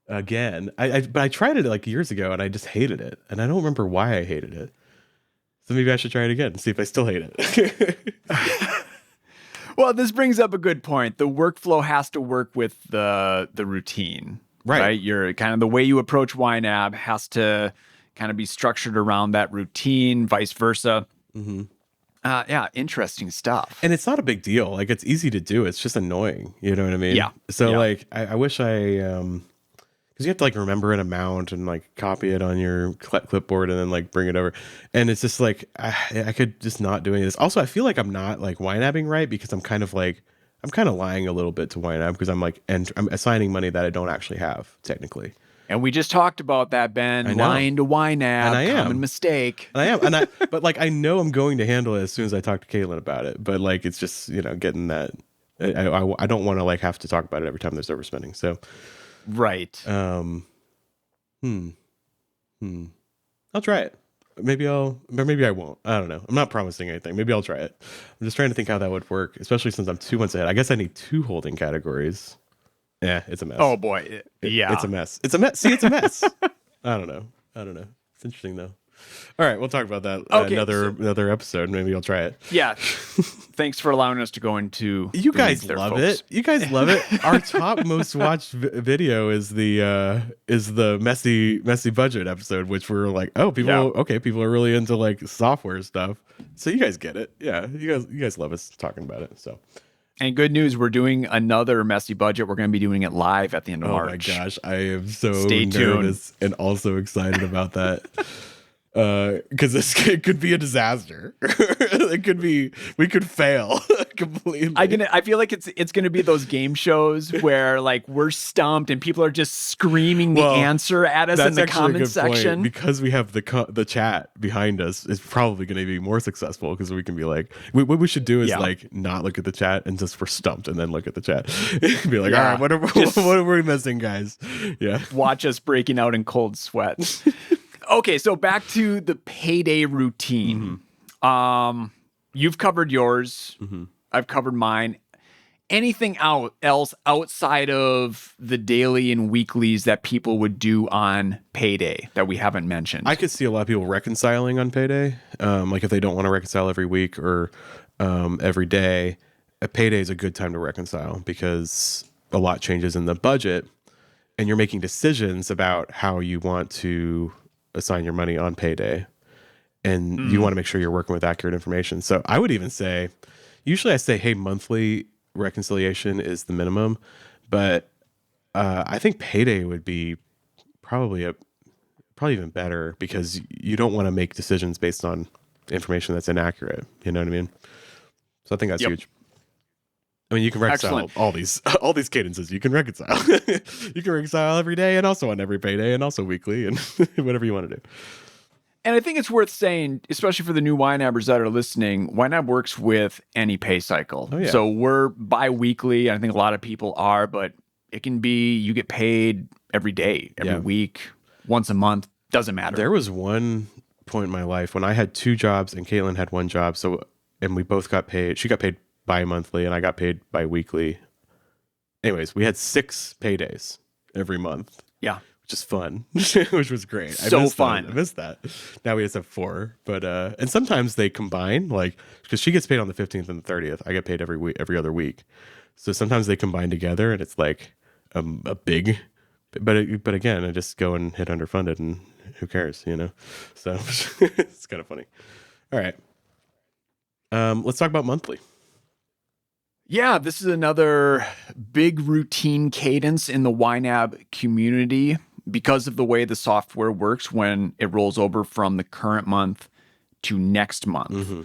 Speaker 3: again. But I tried it like years ago and I just hated it. And I don't remember why I hated it. So maybe I should try it again and see if I still hate it.
Speaker 1: Well, this brings up a good point. The workflow has to work with the routine, right? You're kind of, the way you approach YNAB has to kind of be structured around that routine, vice versa. Mm-hmm. Yeah, interesting stuff.
Speaker 3: And it's not a big deal. Like, it's easy to do. It's just annoying. You know what I mean?
Speaker 1: Yeah.
Speaker 3: So like, I wish because you have to like remember an amount and like copy it on your clipboard and then like bring it over. And it's just like, I could just not do any of this. Also, I feel like I'm not like YNABing right, because I'm kind of lying a little bit to YNAB, because I'm like, and I'm assigning money that I don't actually have technically.
Speaker 1: And we just talked about that, Ben. Lying to YNAB, and I am. Common mistake.
Speaker 3: And I am. But like, I know I'm going to handle it as soon as I talk to Caitlin about it. But like, it's just, getting that. I don't want to like have to talk about it every time there's overspending. So,
Speaker 1: right.
Speaker 3: I'll try it. Maybe I won't. I don't know. I'm not promising anything. Maybe I'll try it. I'm just trying to think how that would work, especially since I'm 2 months ahead. I guess I need 2 holding categories. Yeah, it's a mess.
Speaker 1: Oh boy. Yeah.
Speaker 3: It's a mess. It's a mess. See, it's a mess. I don't know. It's interesting though. All right, we'll talk about that another episode. Maybe I'll try it.
Speaker 1: Yeah. Thanks for allowing us to go into.
Speaker 3: You guys love it. You guys love it. Our top most watched video is the messy budget episode, which we're like, oh, people are really into like software stuff. So you guys get it. Yeah, you guys love us talking about it. So.
Speaker 1: And good news, we're doing another messy budget. We're going to be doing it live at the end of March.
Speaker 3: Oh my gosh, I am so nervous and also excited about that. Because it could be a disaster. We could fail completely.
Speaker 1: I feel like it's gonna be those game shows where like we're stumped and people are just screaming the answer at us in the comment section.
Speaker 3: Point, because we have the chat behind us, it's probably gonna be more successful, because we can be like, what we should do is like not look at the chat and just we're stumped and then look at the chat. Be like, all right, what are we missing, guys? Yeah,
Speaker 1: watch us breaking out in cold sweat. Okay, so back to the payday routine. Mm-hmm. You've covered yours. Mm-hmm. I've covered mine. Anything else outside of the daily and weeklies that people would do on payday that we haven't mentioned?
Speaker 3: I could see a lot of people reconciling on payday. Like if they don't want to reconcile every week or every day, a payday is a good time to reconcile, because a lot changes in the budget and you're making decisions about how you want to assign your money on payday, and you want to make sure you're working with accurate information. So I would even say, usually I say, hey, monthly reconciliation is the minimum, but I think Payday would be probably even better because you don't want to make decisions based on information that's inaccurate. You know what I mean? So I think that's huge. I mean, you can reconcile all these cadences. You can reconcile. You can reconcile every day and also on every payday and also weekly and whatever you want to do.
Speaker 1: And I think it's worth saying, especially for the new YNABers that are listening, YNAB works with any pay cycle.
Speaker 3: Oh, yeah.
Speaker 1: So we're bi-weekly. I think a lot of people are, but it can be you get paid every day, every week, once a month. Doesn't matter.
Speaker 3: There was one point in my life when I had 2 jobs and Caitlin had 1 job. And we both got paid. She got paid bi-monthly and I got paid bi-weekly. Anyways, we had 6 paydays every month.
Speaker 1: Yeah.
Speaker 3: Which is fun, which was great.
Speaker 1: So fun.
Speaker 3: I missed that. Now we just have 4, but and sometimes they combine, like because she gets paid on the 15th and the 30th. I get paid every other week. So sometimes they combine together, and it's like a big. But again, I just go and hit underfunded, and who cares, you know? So it's kind of funny. All right, let's talk about monthly.
Speaker 1: Yeah, this is another big routine cadence in the YNAB community because of the way the software works when it rolls over from the current month to next month. Mm-hmm.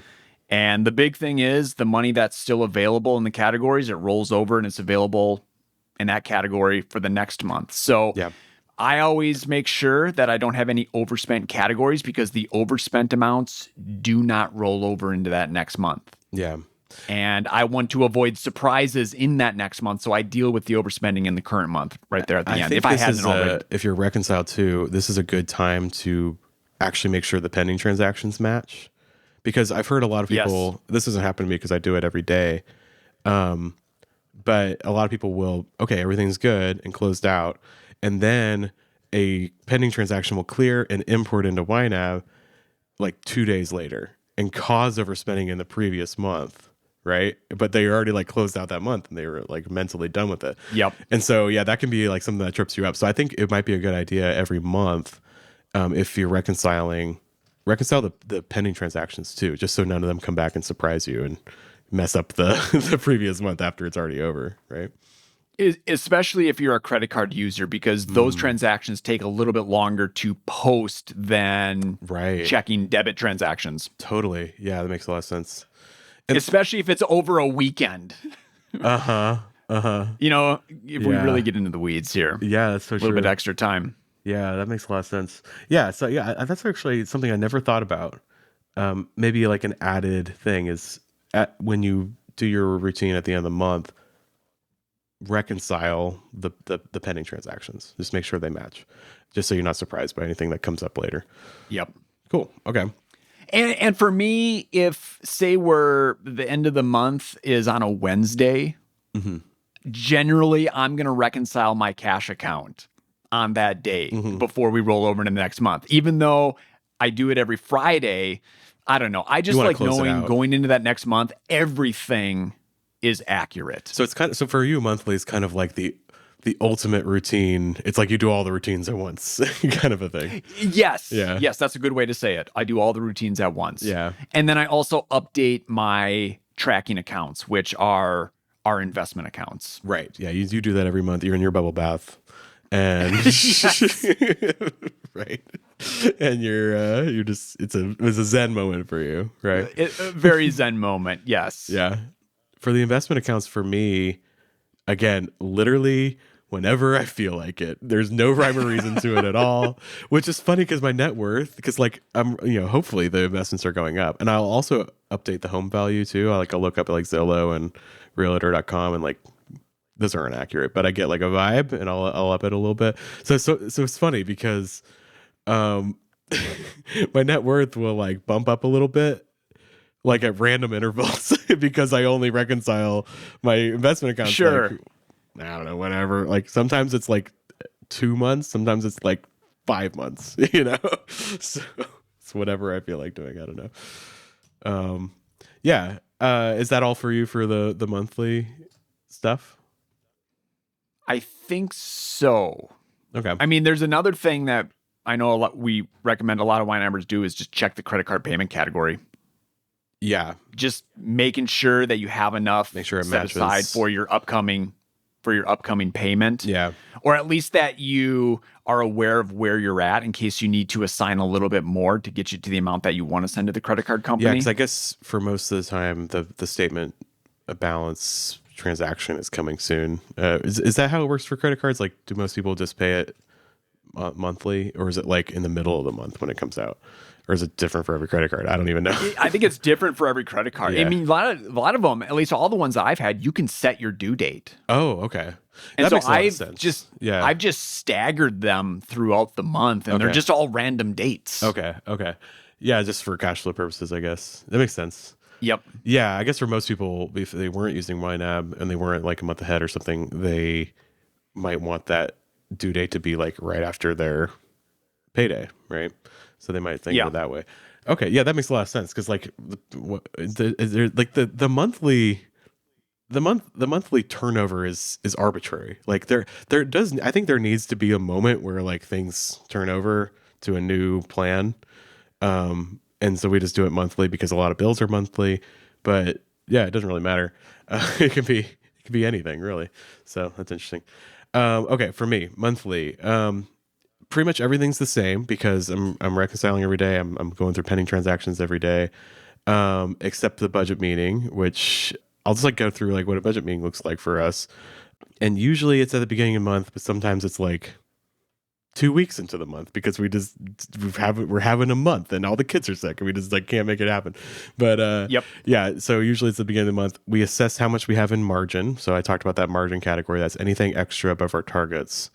Speaker 1: And the big thing is the money that's still available in the categories, it rolls over and it's available in that category for the next month. So I always make sure that I don't have any overspent categories because the overspent amounts do not roll over into that next month.
Speaker 3: Yeah.
Speaker 1: And I want to avoid surprises in that next month, so I deal with the overspending in the current month right there at the end. If I hadn't already,
Speaker 3: if you're reconciled too, this is a good time to actually make sure the pending transactions match, because I've heard a lot of people. Yes. This doesn't happen to me because I do it every day, but a lot of people will. Okay, everything's good and closed out, and then a pending transaction will clear and import into YNAB like 2 days later and cause overspending in the previous month. Right. But they already like closed out that month and they were like mentally done with it.
Speaker 1: Yep.
Speaker 3: And so, yeah, that can be like something that trips you up. So I think it might be a good idea every month, if you're reconcile the pending transactions too, just so none of them come back and surprise you and mess up the previous month after it's already over. Right.
Speaker 1: Especially if you're a credit card user, because those transactions take a little bit longer to post than checking debit transactions.
Speaker 3: Totally. Yeah, that makes a lot of sense.
Speaker 1: And especially if it's over a weekend. You know, if we really get into the weeds here.
Speaker 3: Yeah, that's so true.
Speaker 1: A little bit extra time.
Speaker 3: Yeah, that makes a lot of sense. Yeah, so yeah, that's actually something I never thought about. Maybe like an added thing is when you do your routine at the end of the month, reconcile the pending transactions. Just make sure they match, just so you're not surprised by anything that comes up later.
Speaker 1: Yep.
Speaker 3: Cool. Okay.
Speaker 1: And for me, if say the end of the month is on a Wednesday, generally I'm going to reconcile my cash account on that day before we roll over into the next month. Even though I do it every Friday, I don't know. I just like knowing going into that next month, everything is accurate.
Speaker 3: So it's so for you, monthly is kind of like the ultimate routine. It's like you do all the routines at once, kind of a thing.
Speaker 1: Yes. Yeah. Yes, that's a good way to say it. I do all the routines at once.
Speaker 3: Yeah.
Speaker 1: And then I also update my tracking accounts, which are our investment accounts.
Speaker 3: Right. Yeah. You do that every month. You're in your bubble bath. And right. And you're just it's a Zen moment for you, right?
Speaker 1: A very Zen moment. Yes.
Speaker 3: Yeah. For the investment accounts, for me, again, literally whenever I feel like it. There's no rhyme or reason to it at all, which is funny because my net worth, because like hopefully the investments are going up, and I'll also update the home value too. I'll look up at like Zillow and Realtor.com, and like those aren't accurate, but I get like a vibe, and I'll up it a little bit. So it's funny because my net worth will like bump up a little bit, like at random intervals, because I only reconcile my investment accounts.
Speaker 1: Sure.
Speaker 3: Like, I don't know, whatever. Like sometimes it's like 2 months, sometimes it's like 5 months, So it's whatever I feel like doing. I don't know. Yeah. Is that all for you for the monthly stuff?
Speaker 1: I think so.
Speaker 3: Okay.
Speaker 1: I mean, there's another thing that I know we recommend a lot of YNABers do is just check the credit card payment category.
Speaker 3: Yeah.
Speaker 1: Just making sure that you have enough
Speaker 3: Make sure it
Speaker 1: set aside
Speaker 3: matches.
Speaker 1: for your upcoming payment.
Speaker 3: Yeah.
Speaker 1: Or at least that you are aware of where you're at in case you need to assign a little bit more to get you to the amount that you want to send to the credit card company.
Speaker 3: Yeah, because I guess for most of the time, the statement of balance transaction is coming soon. Is that how it works for credit cards? Like, do most people just pay it monthly, or is it like in the middle of the month when it comes out, or is it different for every credit card? I don't even know.
Speaker 1: I think it's different for every credit card.
Speaker 3: Yeah.
Speaker 1: I mean, a lot of them, at least all the ones that I've had, you can set your due date.
Speaker 3: Oh, okay.
Speaker 1: And
Speaker 3: That
Speaker 1: so
Speaker 3: makes a lot of sense.
Speaker 1: I've just staggered them throughout the month, and they're
Speaker 3: Okay.
Speaker 1: just all random dates.
Speaker 3: Okay. Yeah, just for cash flow purposes, I guess. That makes sense.
Speaker 1: Yep.
Speaker 3: Yeah, I guess for most people, if they weren't using YNAB and they weren't like a month ahead or something, they might want that due date to be like right after their payday, right? So they might think of it that way. Okay, yeah, that makes a lot of sense because like the monthly turnover is arbitrary. Like there does, I think there needs to be a moment where like things turn over to a new plan. And so we just do it monthly because a lot of bills are monthly, but yeah, it doesn't really matter. It can be anything really. So that's interesting. Okay. For me, monthly, pretty much everything's the same because I'm reconciling every day. I'm going through pending transactions every day. Except the budget meeting, which I'll just like go through like what a budget meeting looks like for us. And usually it's at the beginning of the month, but sometimes it's like 2 weeks into the month because we're having a month and all the kids are sick and we just like can't make it happen. But yeah, so usually it's the beginning of the month. We assess how much we have in margin. So I talked about that margin category. That's anything extra above our targets,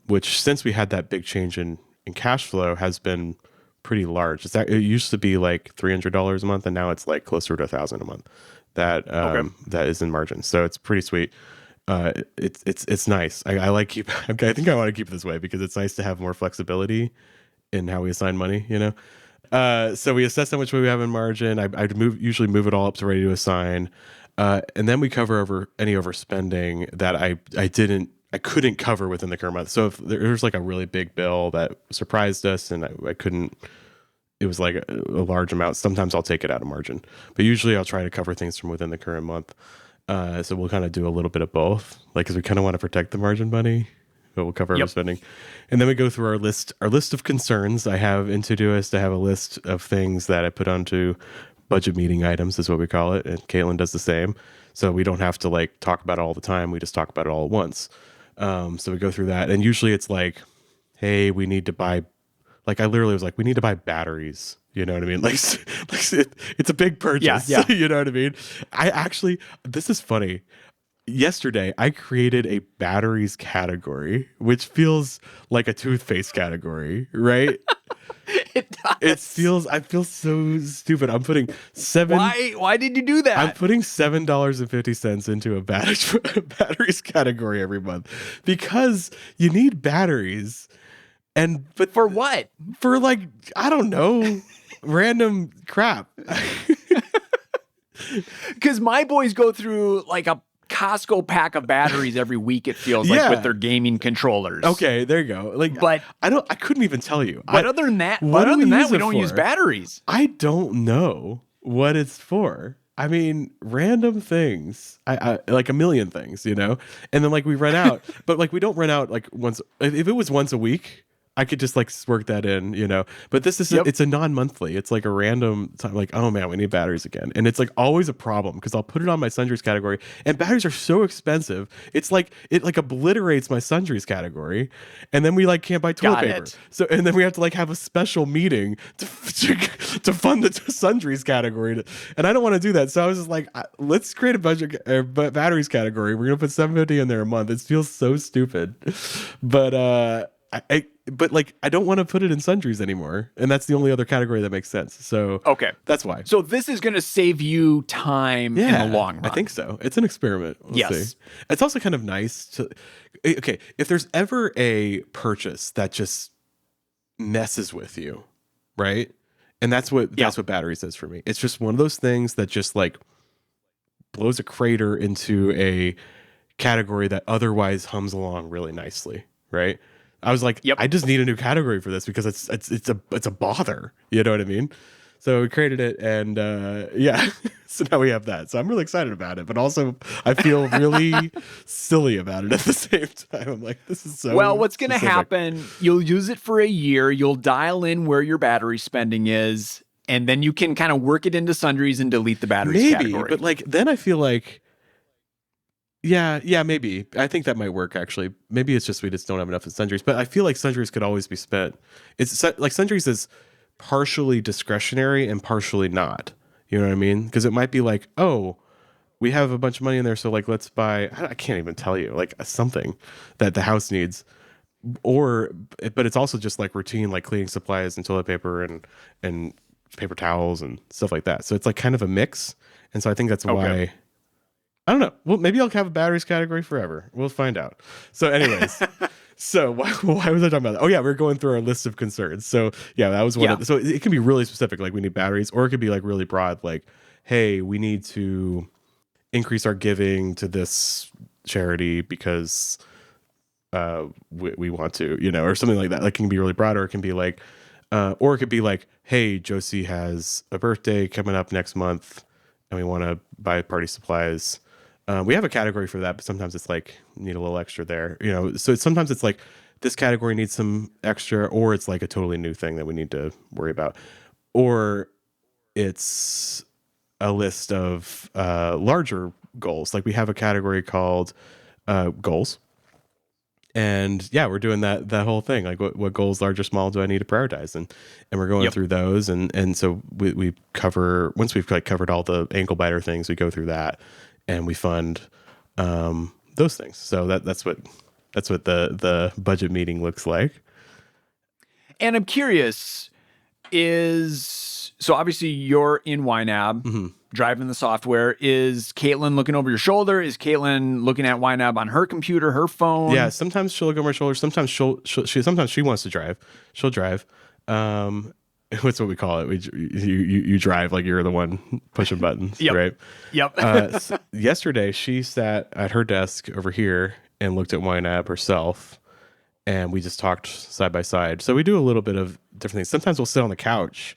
Speaker 3: which since we had that big change in cash flow has been pretty large. It used to be like $300 a month and now it's like closer to $1,000 a month that is in margin. So it's pretty sweet. It's nice. I think I want to keep it this way because it's nice to have more flexibility in how we assign money, you know? So we assess how much we have in margin. I'd usually move it all up to ready to assign. And then we cover over any overspending that I couldn't cover within the current month. So if there's like a really big bill that surprised us and I couldn't, it was like a large amount. Sometimes I'll take it out of margin, but usually I'll try to cover things from within the current month. So we'll kind of do a little bit of both, like, cause we kind of want to protect the margin money, but we'll cover overspending. And then we go through our list of concerns. I have in Todoist, I have a list of things that I put onto budget meeting items is what we call it. And Caitlin does the same. So we don't have to like talk about it all the time. We just talk about it all at once. So we go through that. And usually it's like, hey, we need to buy, like, I literally was like, we need to buy batteries. You know what I mean? Like it's a big purchase.
Speaker 1: Yeah.
Speaker 3: You know what I mean? This is funny. Yesterday, I created a batteries category, which feels like a toothpaste category, right?
Speaker 1: It does.
Speaker 3: I feel so stupid. I'm putting
Speaker 1: Why did you do that?
Speaker 3: I'm putting $7.50 into a batteries category every month because you need batteries. But
Speaker 1: for what?
Speaker 3: For like, I don't know, random crap.
Speaker 1: Because my boys go through like a Costco pack of batteries every week. It feels like with their gaming controllers.
Speaker 3: Okay, there you go. Like,
Speaker 1: but
Speaker 3: I couldn't even tell you.
Speaker 1: But other than that, we don't use batteries.
Speaker 3: I don't know what it's for. I mean, random things. I like a million things, you know. And then like we run out, but like we don't run out like once. If it was once a week, I could just like work that in, you know. But this is it's a non-monthly. It's like a random time. Like, oh man, we need batteries again, and it's like always a problem because I'll put it on my sundries category, and batteries are so expensive. It's like it like obliterates my sundries category, and then we like can't buy toilet paper. So and then we have to like have a special meeting to fund the sundries category, and I don't want to do that. So I was just like, let's create a budget batteries category. We're gonna put $750 in there a month. It feels so stupid, but but like I don't want to put it in sundries anymore, and that's the only other category that makes sense. So that's why.
Speaker 1: So this is going to save you time in the long run.
Speaker 3: I think so. It's an experiment. We'll see. It's also kind of nice to. Okay, if there's ever a purchase that just messes with you, right? And that's what batteries is for me. It's just one of those things that just like blows a crater into a category that otherwise hums along really nicely, right? I was like, I just need a new category for this because it's a bother. You know what I mean? So we created it, and yeah, so now we have that. So I'm really excited about it, but also I feel really silly about it at the same time. I'm like, this is so
Speaker 1: Well, what's going to
Speaker 3: specific.
Speaker 1: happen, you'll use it for a year, you'll dial in where your battery spending is, and then you can kind of work it into sundries and delete the batteries
Speaker 3: Maybe,
Speaker 1: category.
Speaker 3: but like then I feel like, yeah, maybe. I think that might work actually. Maybe it's just we just don't have enough in sundries, but I feel like sundries could always be spent. It's like sundries is partially discretionary and partially not. You know what I mean? Because it might be like, oh, we have a bunch of money in there, so like let's buy. I can't even tell you like something that the house needs, but it's also just like routine, like cleaning supplies and toilet paper and paper towels and stuff like that. So it's like kind of a mix, and so I think that's why. I don't know. Well, maybe I'll have a batteries category forever. We'll find out. So, anyways, so why was I talking about that? Oh, yeah, we're going through our list of concerns. So, yeah, that was one of the, so it can be really specific, like we need batteries, or it could be like really broad, like, hey, we need to increase our giving to this charity because we want to, or something like that. Like, it can be really broad, or it can be like, hey, Josie has a birthday coming up next month, and we want to buy party supplies. We have a category for that, but sometimes it's like need a little extra there, So sometimes it's like this category needs some extra, or it's like a totally new thing that we need to worry about, or it's a list of larger goals. Like we have a category called goals, and yeah, we're doing that whole thing. Like what goals, large or small, do I need to prioritize? And we're going through those, and so we cover, once we've like covered all the ankle biter things, we go through that. And we fund those things. So that's what the budget meeting looks like.
Speaker 1: And I'm curious, so obviously you're in YNAB, driving the software. Is Caitlin looking over your shoulder? Is Caitlin looking at YNAB on her computer, her phone?
Speaker 3: Yeah, sometimes she'll look over my shoulder. Sometimes sometimes she wants to drive. She'll drive. What's what we call it? You drive like you're the one pushing buttons, right?
Speaker 1: Yep.
Speaker 3: Yesterday, she sat at her desk over here and looked at YNAB herself, and we just talked side by side. So we do a little bit of different things. Sometimes we'll sit on the couch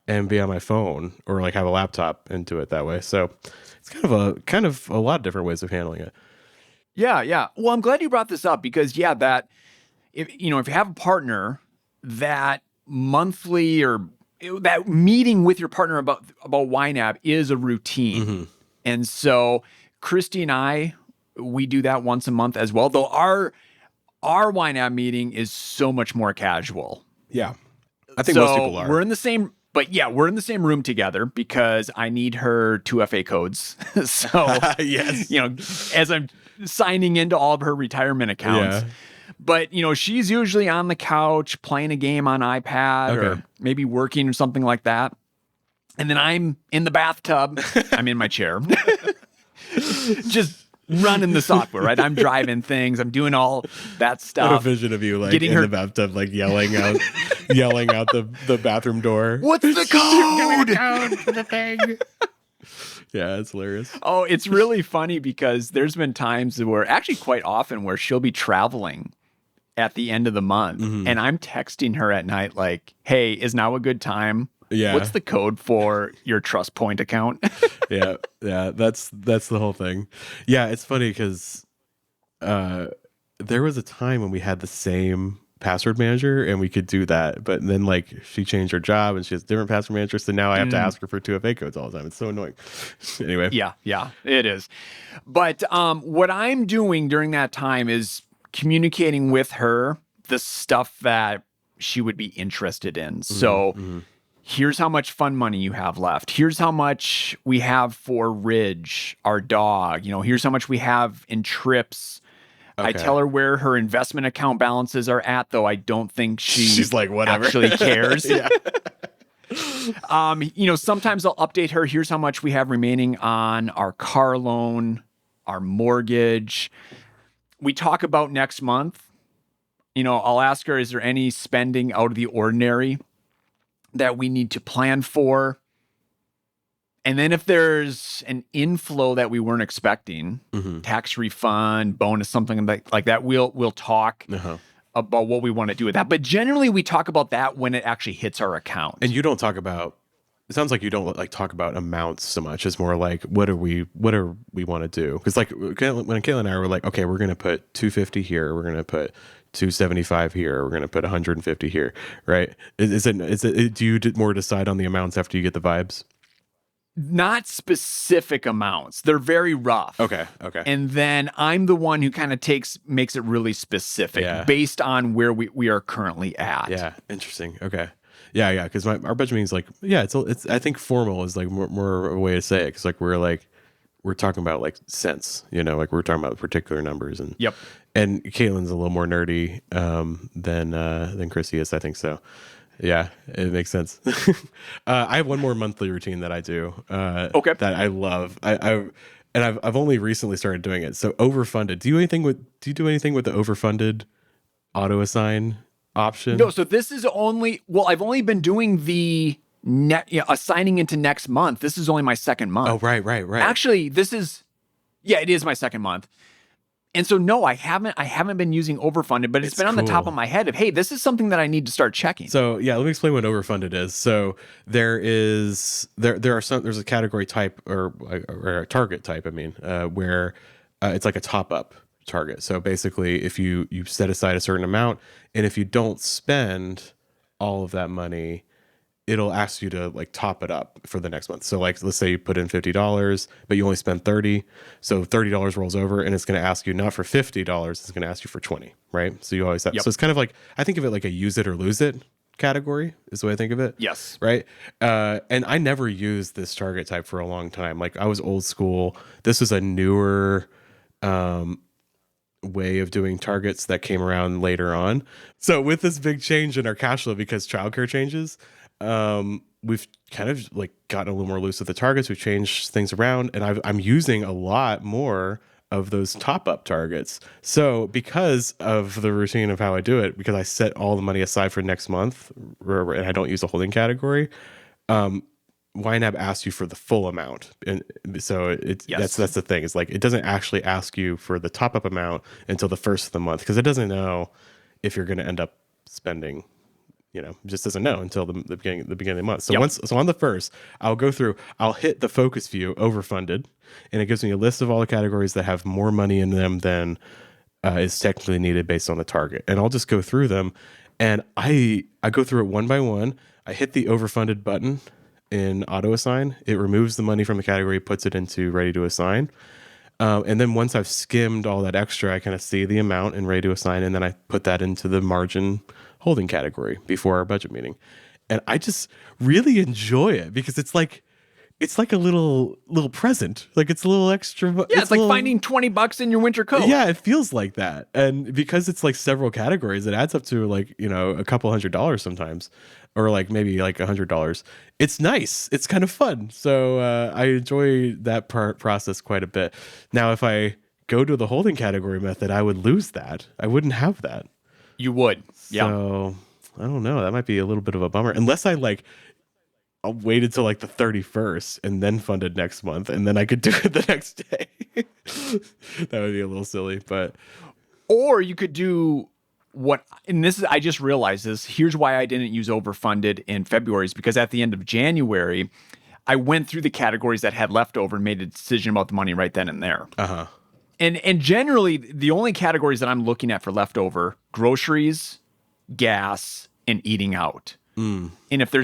Speaker 3: and be on my phone, or like have a laptop and do it that way. So it's kind of a lot of different ways of handling it.
Speaker 1: Yeah. Well, I'm glad you brought this up because that if you have a partner, that monthly or that meeting with your partner about YNAB is a routine. And so Christy and I, we do that once a month as well, though our YNAB meeting is so much more casual.
Speaker 3: Yeah. I think most people are.
Speaker 1: We're in the same room together because I need her 2FA codes. So,
Speaker 3: yes.
Speaker 1: As I'm signing into all of her retirement accounts.
Speaker 3: Yeah.
Speaker 1: But, she's usually on the couch playing a game on iPad or maybe working or something like that. And then I'm in the bathtub. I'm in my chair. Just running the software, right? I'm driving things. I'm doing all that stuff.
Speaker 3: What a vision of you, like getting in the bathtub, like yelling out the bathroom door.
Speaker 1: What's the code?
Speaker 3: Code for the thing. Yeah, it's hilarious.
Speaker 1: Oh, it's really funny because there's been times where, actually quite often, where she'll be traveling at the end of the month, and I'm texting her at night like, hey, is now a good time?
Speaker 3: Yeah.
Speaker 1: What's the code for your Trust Point account?
Speaker 3: Yeah. That's the whole thing. Yeah, it's funny because there was a time when we had the same password manager and we could do that, but then like she changed her job and she has a different password manager, so now I have to ask her for 2FA codes all the time. It's so annoying. Anyway.
Speaker 1: Yeah, it is. But what I'm doing during that time is communicating with her the stuff that she would be interested in. So here's how much fun money you have left. Here's how much we have for Ridge, our dog. Here's how much we have in trips. Okay. I tell her where her investment account balances are at, though I don't think she's like, whatever, actually cares.
Speaker 3: Yeah.
Speaker 1: Sometimes I'll update her. Here's how much we have remaining on our car loan, our mortgage. We talk about next month. I'll ask her, is there any spending out of the ordinary that we need to plan for? And then if there's an inflow that we weren't expecting, tax refund, bonus, something like that, we'll talk about what we want to do with that. But generally we talk about that when it actually hits our account.
Speaker 3: And you don't talk about it sounds like you don't like talk about amounts so much. It's more like what do we want to do? Because like when Kayla and I were like, okay, we're gonna put 250 here, we're gonna put 275 here, we're gonna put 150 here, right? Is it? Do you more decide on the amounts after you get the vibes?
Speaker 1: Not specific amounts. They're very rough.
Speaker 3: Okay.
Speaker 1: And then I'm the one who kind of makes it really specific based on where we are currently at.
Speaker 3: Yeah, interesting. Okay. Yeah, because our budget meeting is like, it's I think formal is like more of a way to say it, because like we're talking about like cents, like we're talking about particular numbers, and
Speaker 1: Yep.
Speaker 3: And Caitlin's a little more nerdy than Chrissy is, I think so. Yeah, it makes sense. I have one more monthly routine that I do.
Speaker 1: Okay.
Speaker 3: That I love. I've only recently started doing it. So Overfunded. Do you do anything with the Overfunded auto assign option?
Speaker 1: No, so this is I've only been doing the assigning into next month. This is only my second month.
Speaker 3: Oh, right.
Speaker 1: Actually, it is my second month. And so no, I haven't been using Overfunded, but it's been on the top of my head of, hey, this is something that I need to start checking.
Speaker 3: So yeah, let me explain what Overfunded is. So there's a category type or a target type, where it's like a top up target. So basically if you set aside a certain amount, and if you don't spend all of that money, it'll ask you to like top it up for the next month. So like, let's say you put in $50, but you only spent $30. So $30 rolls over, and it's going to ask you not for $50. It's going to ask you for 20, right? So you always have, so it's kind of like, I think of it like a use it or lose it category is the way I think of it.
Speaker 1: Yes.
Speaker 3: Right. And I never used this target type for a long time. Like I was old school. This was a newer, way of doing targets that came around later on. So with this big change in our cash flow because childcare changes, we've kind of like gotten a little more loose with the targets. We've changed things around, and I'm using a lot more of those top up targets. So because of the routine of how I do it, because I set all the money aside for next month, and I don't use a holding category, YNAB asks you for the full amount. And so that's the thing. It's like, it doesn't actually ask you for the top up amount until the first of the month, because it doesn't know if you're going to end up spending, it just doesn't know until the beginning of the month. So so on the first, I'll hit the focus view Overfunded, and it gives me a list of all the categories that have more money in them than is technically needed based on the target. And I'll just go through them, and I go through it one by one. I hit the Overfunded button in auto assign. It removes the money from the category, puts it into ready to assign. And then once I've skimmed all that extra, I kind of see the amount and ready to assign, and then I put that into the margin holding category before our budget meeting. And I just really enjoy it because it's like a little present. Like it's a little extra.
Speaker 1: Yeah, it's like finding $20 in your winter coat.
Speaker 3: Yeah, it feels like that. And because it's like several categories, it adds up to like, a couple $100 sometimes, or like maybe like $100. It's nice. It's kind of fun. So I enjoy that process quite a bit. Now, if I go to the holding category method, I would lose that. I wouldn't have that.
Speaker 1: You would. Yeah.
Speaker 3: So I don't know. That might be a little bit of a bummer, unless I'll wait until like the 31st and then funded next month, and then I could do it the next day. That would be a little silly, but.
Speaker 1: Or you could do I just realized this. Here's why I didn't use Overfunded in February, is because at the end of January, I went through the categories that had leftover and made a decision about the money right then and there.
Speaker 3: Uh-huh.
Speaker 1: And generally, the only categories that I'm looking at for leftover: groceries, gas, and eating out. And if there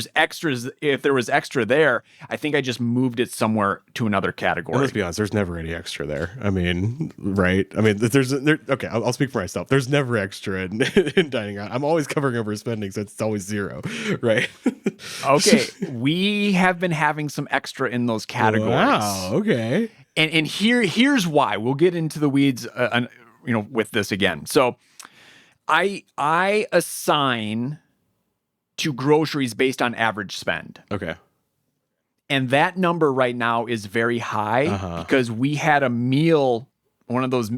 Speaker 1: was extra there, I think I just moved it somewhere to another category.
Speaker 3: And let's be honest, there's never any extra there. Right? Okay, I'll speak for myself. There's never extra in dining out. I'm always covering over spending, so it's always zero, right?
Speaker 1: Okay, we have been having some extra in those categories.
Speaker 3: Wow, okay.
Speaker 1: And here's why. We'll get into the weeds, with this again. So I assign to groceries based on average spend.
Speaker 3: Okay.
Speaker 1: And that number right now is very high because we had a meal, one of those,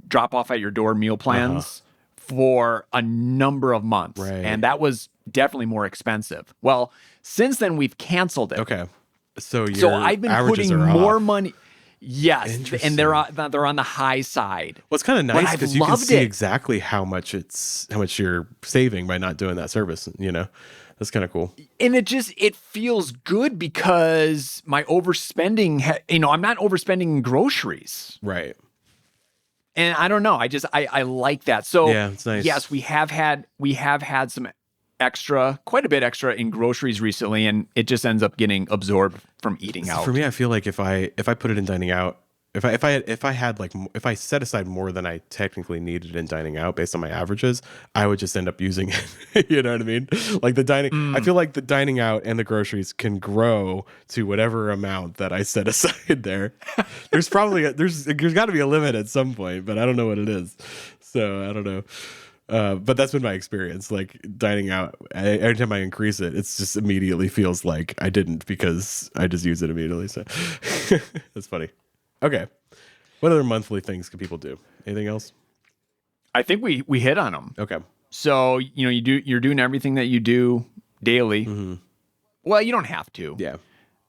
Speaker 1: drop off at your door meal plans for a number of months.
Speaker 3: Right.
Speaker 1: And that was definitely more expensive. Well, since then we've canceled it.
Speaker 3: Okay. So
Speaker 1: I've been putting more money. Yes, and they're on the high side.
Speaker 3: Well, it's kind of nice because you can see exactly how much you're saving by not doing that service. That's kind of cool.
Speaker 1: And it feels good because my overspending, I'm not overspending in groceries.
Speaker 3: Right.
Speaker 1: And I don't know. I like that. So
Speaker 3: Yeah, it's nice.
Speaker 1: yes, we have had some quite a bit extra in groceries recently, and it just ends up getting absorbed from eating out.
Speaker 3: For me, I feel like if I put it in dining out, if I set aside more than I technically needed in dining out based on my averages, I would just end up using it. You know what I mean? Like the dining, I feel like the dining out and the groceries can grow to whatever amount that I set aside there. There's probably there's got to be a limit at some point, but I don't know what it is. So I don't know. But that's been my experience. Like dining out, every time I increase it, it's just immediately feels like I didn't because I just use it immediately. So that's funny. Okay. What other monthly things can people do? Anything else?
Speaker 1: I think we hit on them.
Speaker 3: Okay.
Speaker 1: So, you're doing everything that you do daily. Mm-hmm. Well, you don't have to.
Speaker 3: Yeah.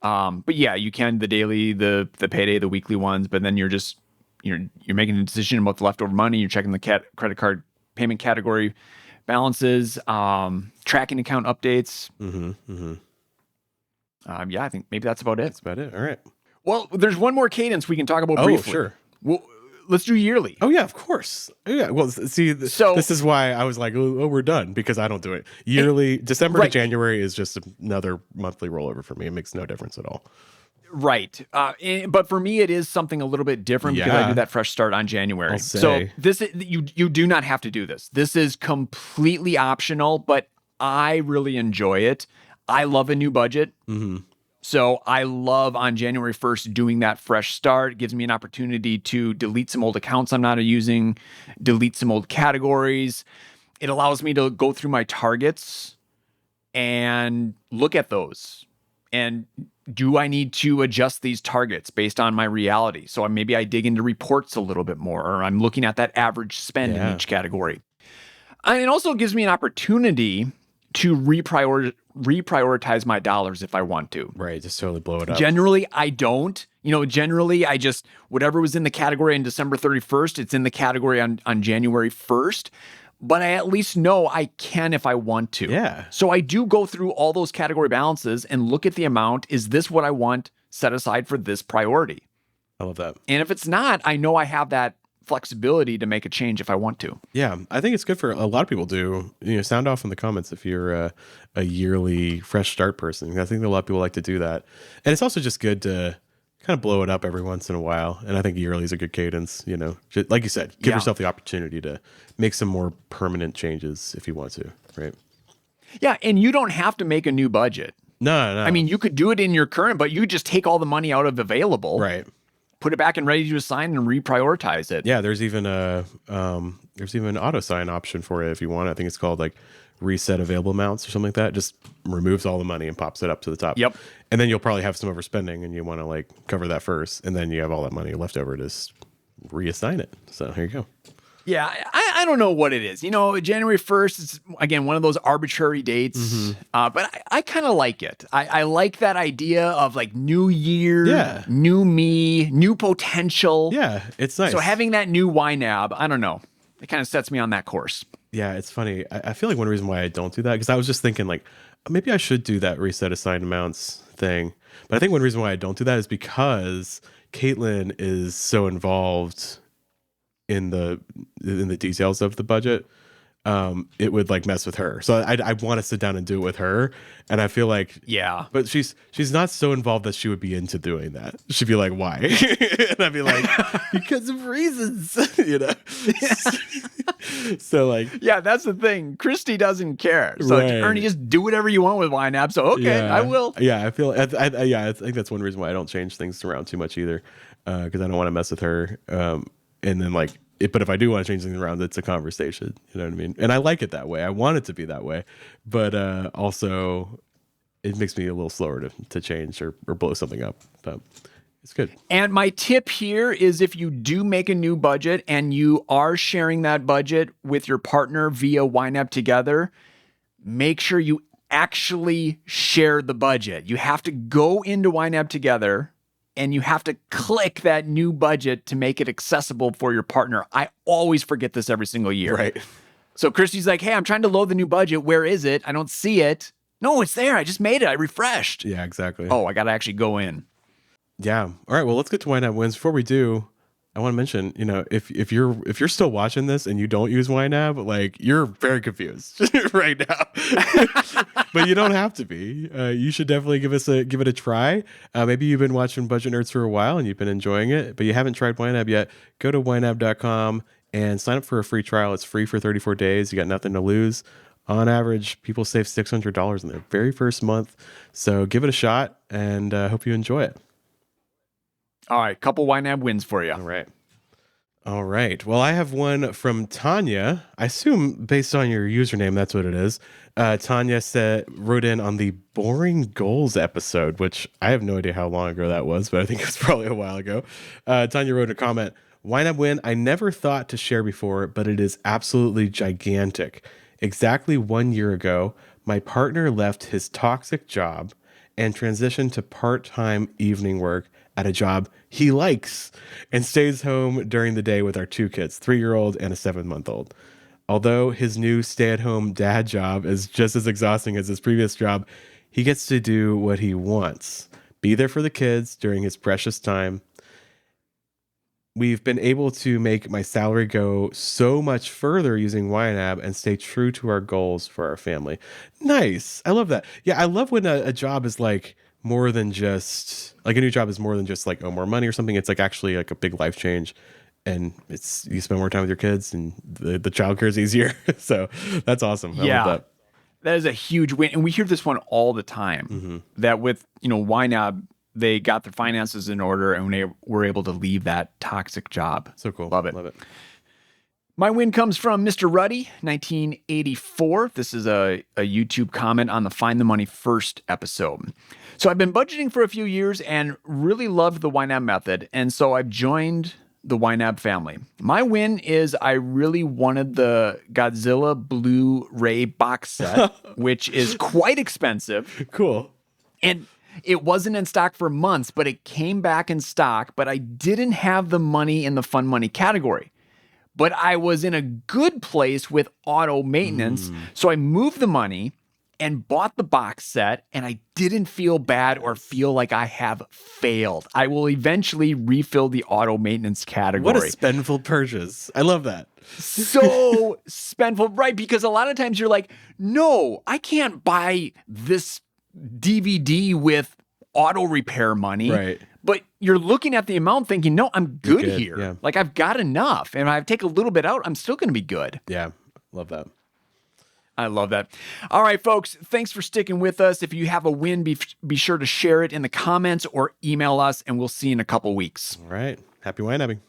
Speaker 1: But yeah, you can the daily, the payday, the weekly ones, but then you're making a decision about the leftover money. You're checking the credit card payment category balances, tracking account updates.
Speaker 3: Mm-hmm. Mm-hmm.
Speaker 1: Yeah, I think maybe that's about it.
Speaker 3: That's about it. All right.
Speaker 1: Well, there's one more cadence we can talk about briefly.
Speaker 3: Sure.
Speaker 1: Well, let's do yearly.
Speaker 3: Oh yeah, of course. Yeah. Well, see, this is why I was like, oh, we're done because I don't do it yearly. December to January is just another monthly rollover for me. It makes no difference at all.
Speaker 1: Right. But for me, it is something a little bit different because I do that fresh start on January. So you do not have to do this. This is completely optional, but I really enjoy it. I love a new budget. Mm-hmm. So I love on January 1st doing that fresh start. It gives me an opportunity to delete some old accounts I'm not using, delete some old categories. It allows me to go through my targets and look at those. And do I need to adjust these targets based on my reality? So maybe I dig into reports a little bit more, or I'm looking at that average spend in each category. And it also gives me an opportunity to reprioritize my dollars if I want to.
Speaker 3: Right, just totally blow it up.
Speaker 1: Generally, I don't. Generally, I just, whatever was in the category on December 31st, it's in the category on January 1st. But I at least know I can if I want to.
Speaker 3: Yeah.
Speaker 1: So I do go through all those category balances and look at the amount. Is this what I want set aside for this priority?
Speaker 3: I love that.
Speaker 1: And if it's not, I know I have that flexibility to make a change if I want to.
Speaker 3: Yeah, I think it's good for a lot of people do. Sound off in the comments if you're a yearly fresh start person. I think a lot of people like to do that. And it's also just good to kind of blow it up every once in a while. And I think yearly is a good cadence, just, like you said, give yourself the opportunity to make some more permanent changes if you want to, right?
Speaker 1: Yeah, and you don't have to make a new budget.
Speaker 3: No.
Speaker 1: I mean, you could do it in your current, but you just take all the money out of available.
Speaker 3: Right.
Speaker 1: Put it back and ready to assign and reprioritize it.
Speaker 3: Yeah, there's even an auto sign option for it if you want. I think it's called like reset available amounts or something like that. It just removes all the money and pops it up to the top.
Speaker 1: Yep.
Speaker 3: And then you'll probably have some overspending and you want to like cover that first, and then you have all that money left over to just reassign it. So here you go.
Speaker 1: Yeah, I don't know what it is. January 1st is, again, one of those arbitrary dates. Mm-hmm. But I kind of like it. I like that idea of like new year, new me, new potential.
Speaker 3: Yeah, it's nice.
Speaker 1: So having that new YNAB, I don't know. It kind of sets me on that course.
Speaker 3: Yeah, it's funny. I feel like one reason why I don't do that, because I was just thinking like, maybe I should do that reset assigned amounts thing. But I think one reason why I don't do that is because Caitlin is so involved in the details of the budget. It would like mess with her. So I want to sit down and do it with her. And I feel like, but she's not so involved that she would be into doing that. She'd be like, why? And I'd be like, because of reasons, So like,
Speaker 1: yeah, that's the thing. Christy doesn't care. So
Speaker 3: right.
Speaker 1: Ernie, just do whatever you want with YNAB. So, okay, I will.
Speaker 3: Yeah. I feel, I think that's one reason why I don't change things around too much either. Cause I don't want to mess with her. And then like, but if I do want to change things around, it's a conversation. You know what I mean? And I like it that way. I want it to be that way. But also, it makes me a little slower to change or blow something up. But it's good.
Speaker 1: And my tip here is if you do make a new budget and you are sharing that budget with your partner via YNAB together, make sure you actually share the budget. You have to go into YNAB together, and you have to click that new budget to make it accessible for your partner. I always forget this every single year.
Speaker 3: Right.
Speaker 1: So Christy's like, hey, I'm trying to load the new budget. Where is it? I don't see it. No, it's there. I just made it. I refreshed.
Speaker 3: Yeah, exactly.
Speaker 1: Oh, I got to actually go in.
Speaker 3: Yeah. All right. Well, let's get to YNAB Wins. Before we do, I want to mention, if you're still watching this and you don't use YNAB, like, you're very confused right now. But you don't have to be. You should definitely give it a try. Maybe you've been watching Budget Nerds for a while and you've been enjoying it, but you haven't tried YNAB yet. Go to ynab.com and sign up for a free trial. It's free for 34 days. You got nothing to lose. On average, people save $600 in their very first month. So give it a shot, and hope you enjoy it.
Speaker 1: All right, couple YNAB wins for you.
Speaker 3: All right. Well, I have one from Tanya. I assume based on your username, that's what it is. Tanya wrote in on the boring goals episode, which I have no idea how long ago that was, but I think it was probably a while ago. Tanya wrote a comment. YNAB win I never thought to share before, but it is absolutely gigantic. Exactly 1 year ago, my partner left his toxic job and transitioned to part-time evening work at a job he likes and stays home during the day with our 2 kids, 3-year-old and a 7-month-old. Although his new stay-at-home dad job is just as exhausting as his previous job, he gets to do what he wants, be there for the kids during his precious time. We've been able to make my salary go so much further using YNAB and stay true to our goals for our family. Nice. I love that. Yeah, I love when a job is like more than just like a new job is more than just like, oh, more money or something. It's like actually like a big life change, and it's you spend more time with your kids and the childcare is easier. So that's awesome. I love that.
Speaker 1: That is a huge win. And we hear this one all the time, that with, YNAB, they got their finances in order and they were able to leave that toxic job.
Speaker 3: So cool.
Speaker 1: Love it. My win comes from Mr. Ruddy, 1984. This is a YouTube comment on the Find the Money First episode. So I've been budgeting for a few years and really loved the YNAB method. And so I've joined the YNAB family. My win is I really wanted the Godzilla Blu-ray box set, which is quite expensive.
Speaker 3: Cool.
Speaker 1: And it wasn't in stock for months, but it came back in stock, but I didn't have the money in the fun money category. But I was in a good place with auto maintenance, so I moved the money and bought the box set, and I didn't feel bad or feel like I have failed. I will eventually refill the auto maintenance category.
Speaker 3: What a spendful purchase. I love that.
Speaker 1: So spendful, right? Because a lot of times you're like, no, I can't buy this DVD with auto repair money.
Speaker 3: Right.
Speaker 1: But you're looking at the amount thinking, no, I'm good here.
Speaker 3: Yeah.
Speaker 1: Like I've got enough. And if I take a little bit out, I'm still going to be good.
Speaker 3: Yeah. Love that.
Speaker 1: I love that. All right, folks, thanks for sticking with us. If you have a win, be sure to share it in the comments or email us, and we'll see you in a couple weeks.
Speaker 3: All right. Happy YNABing.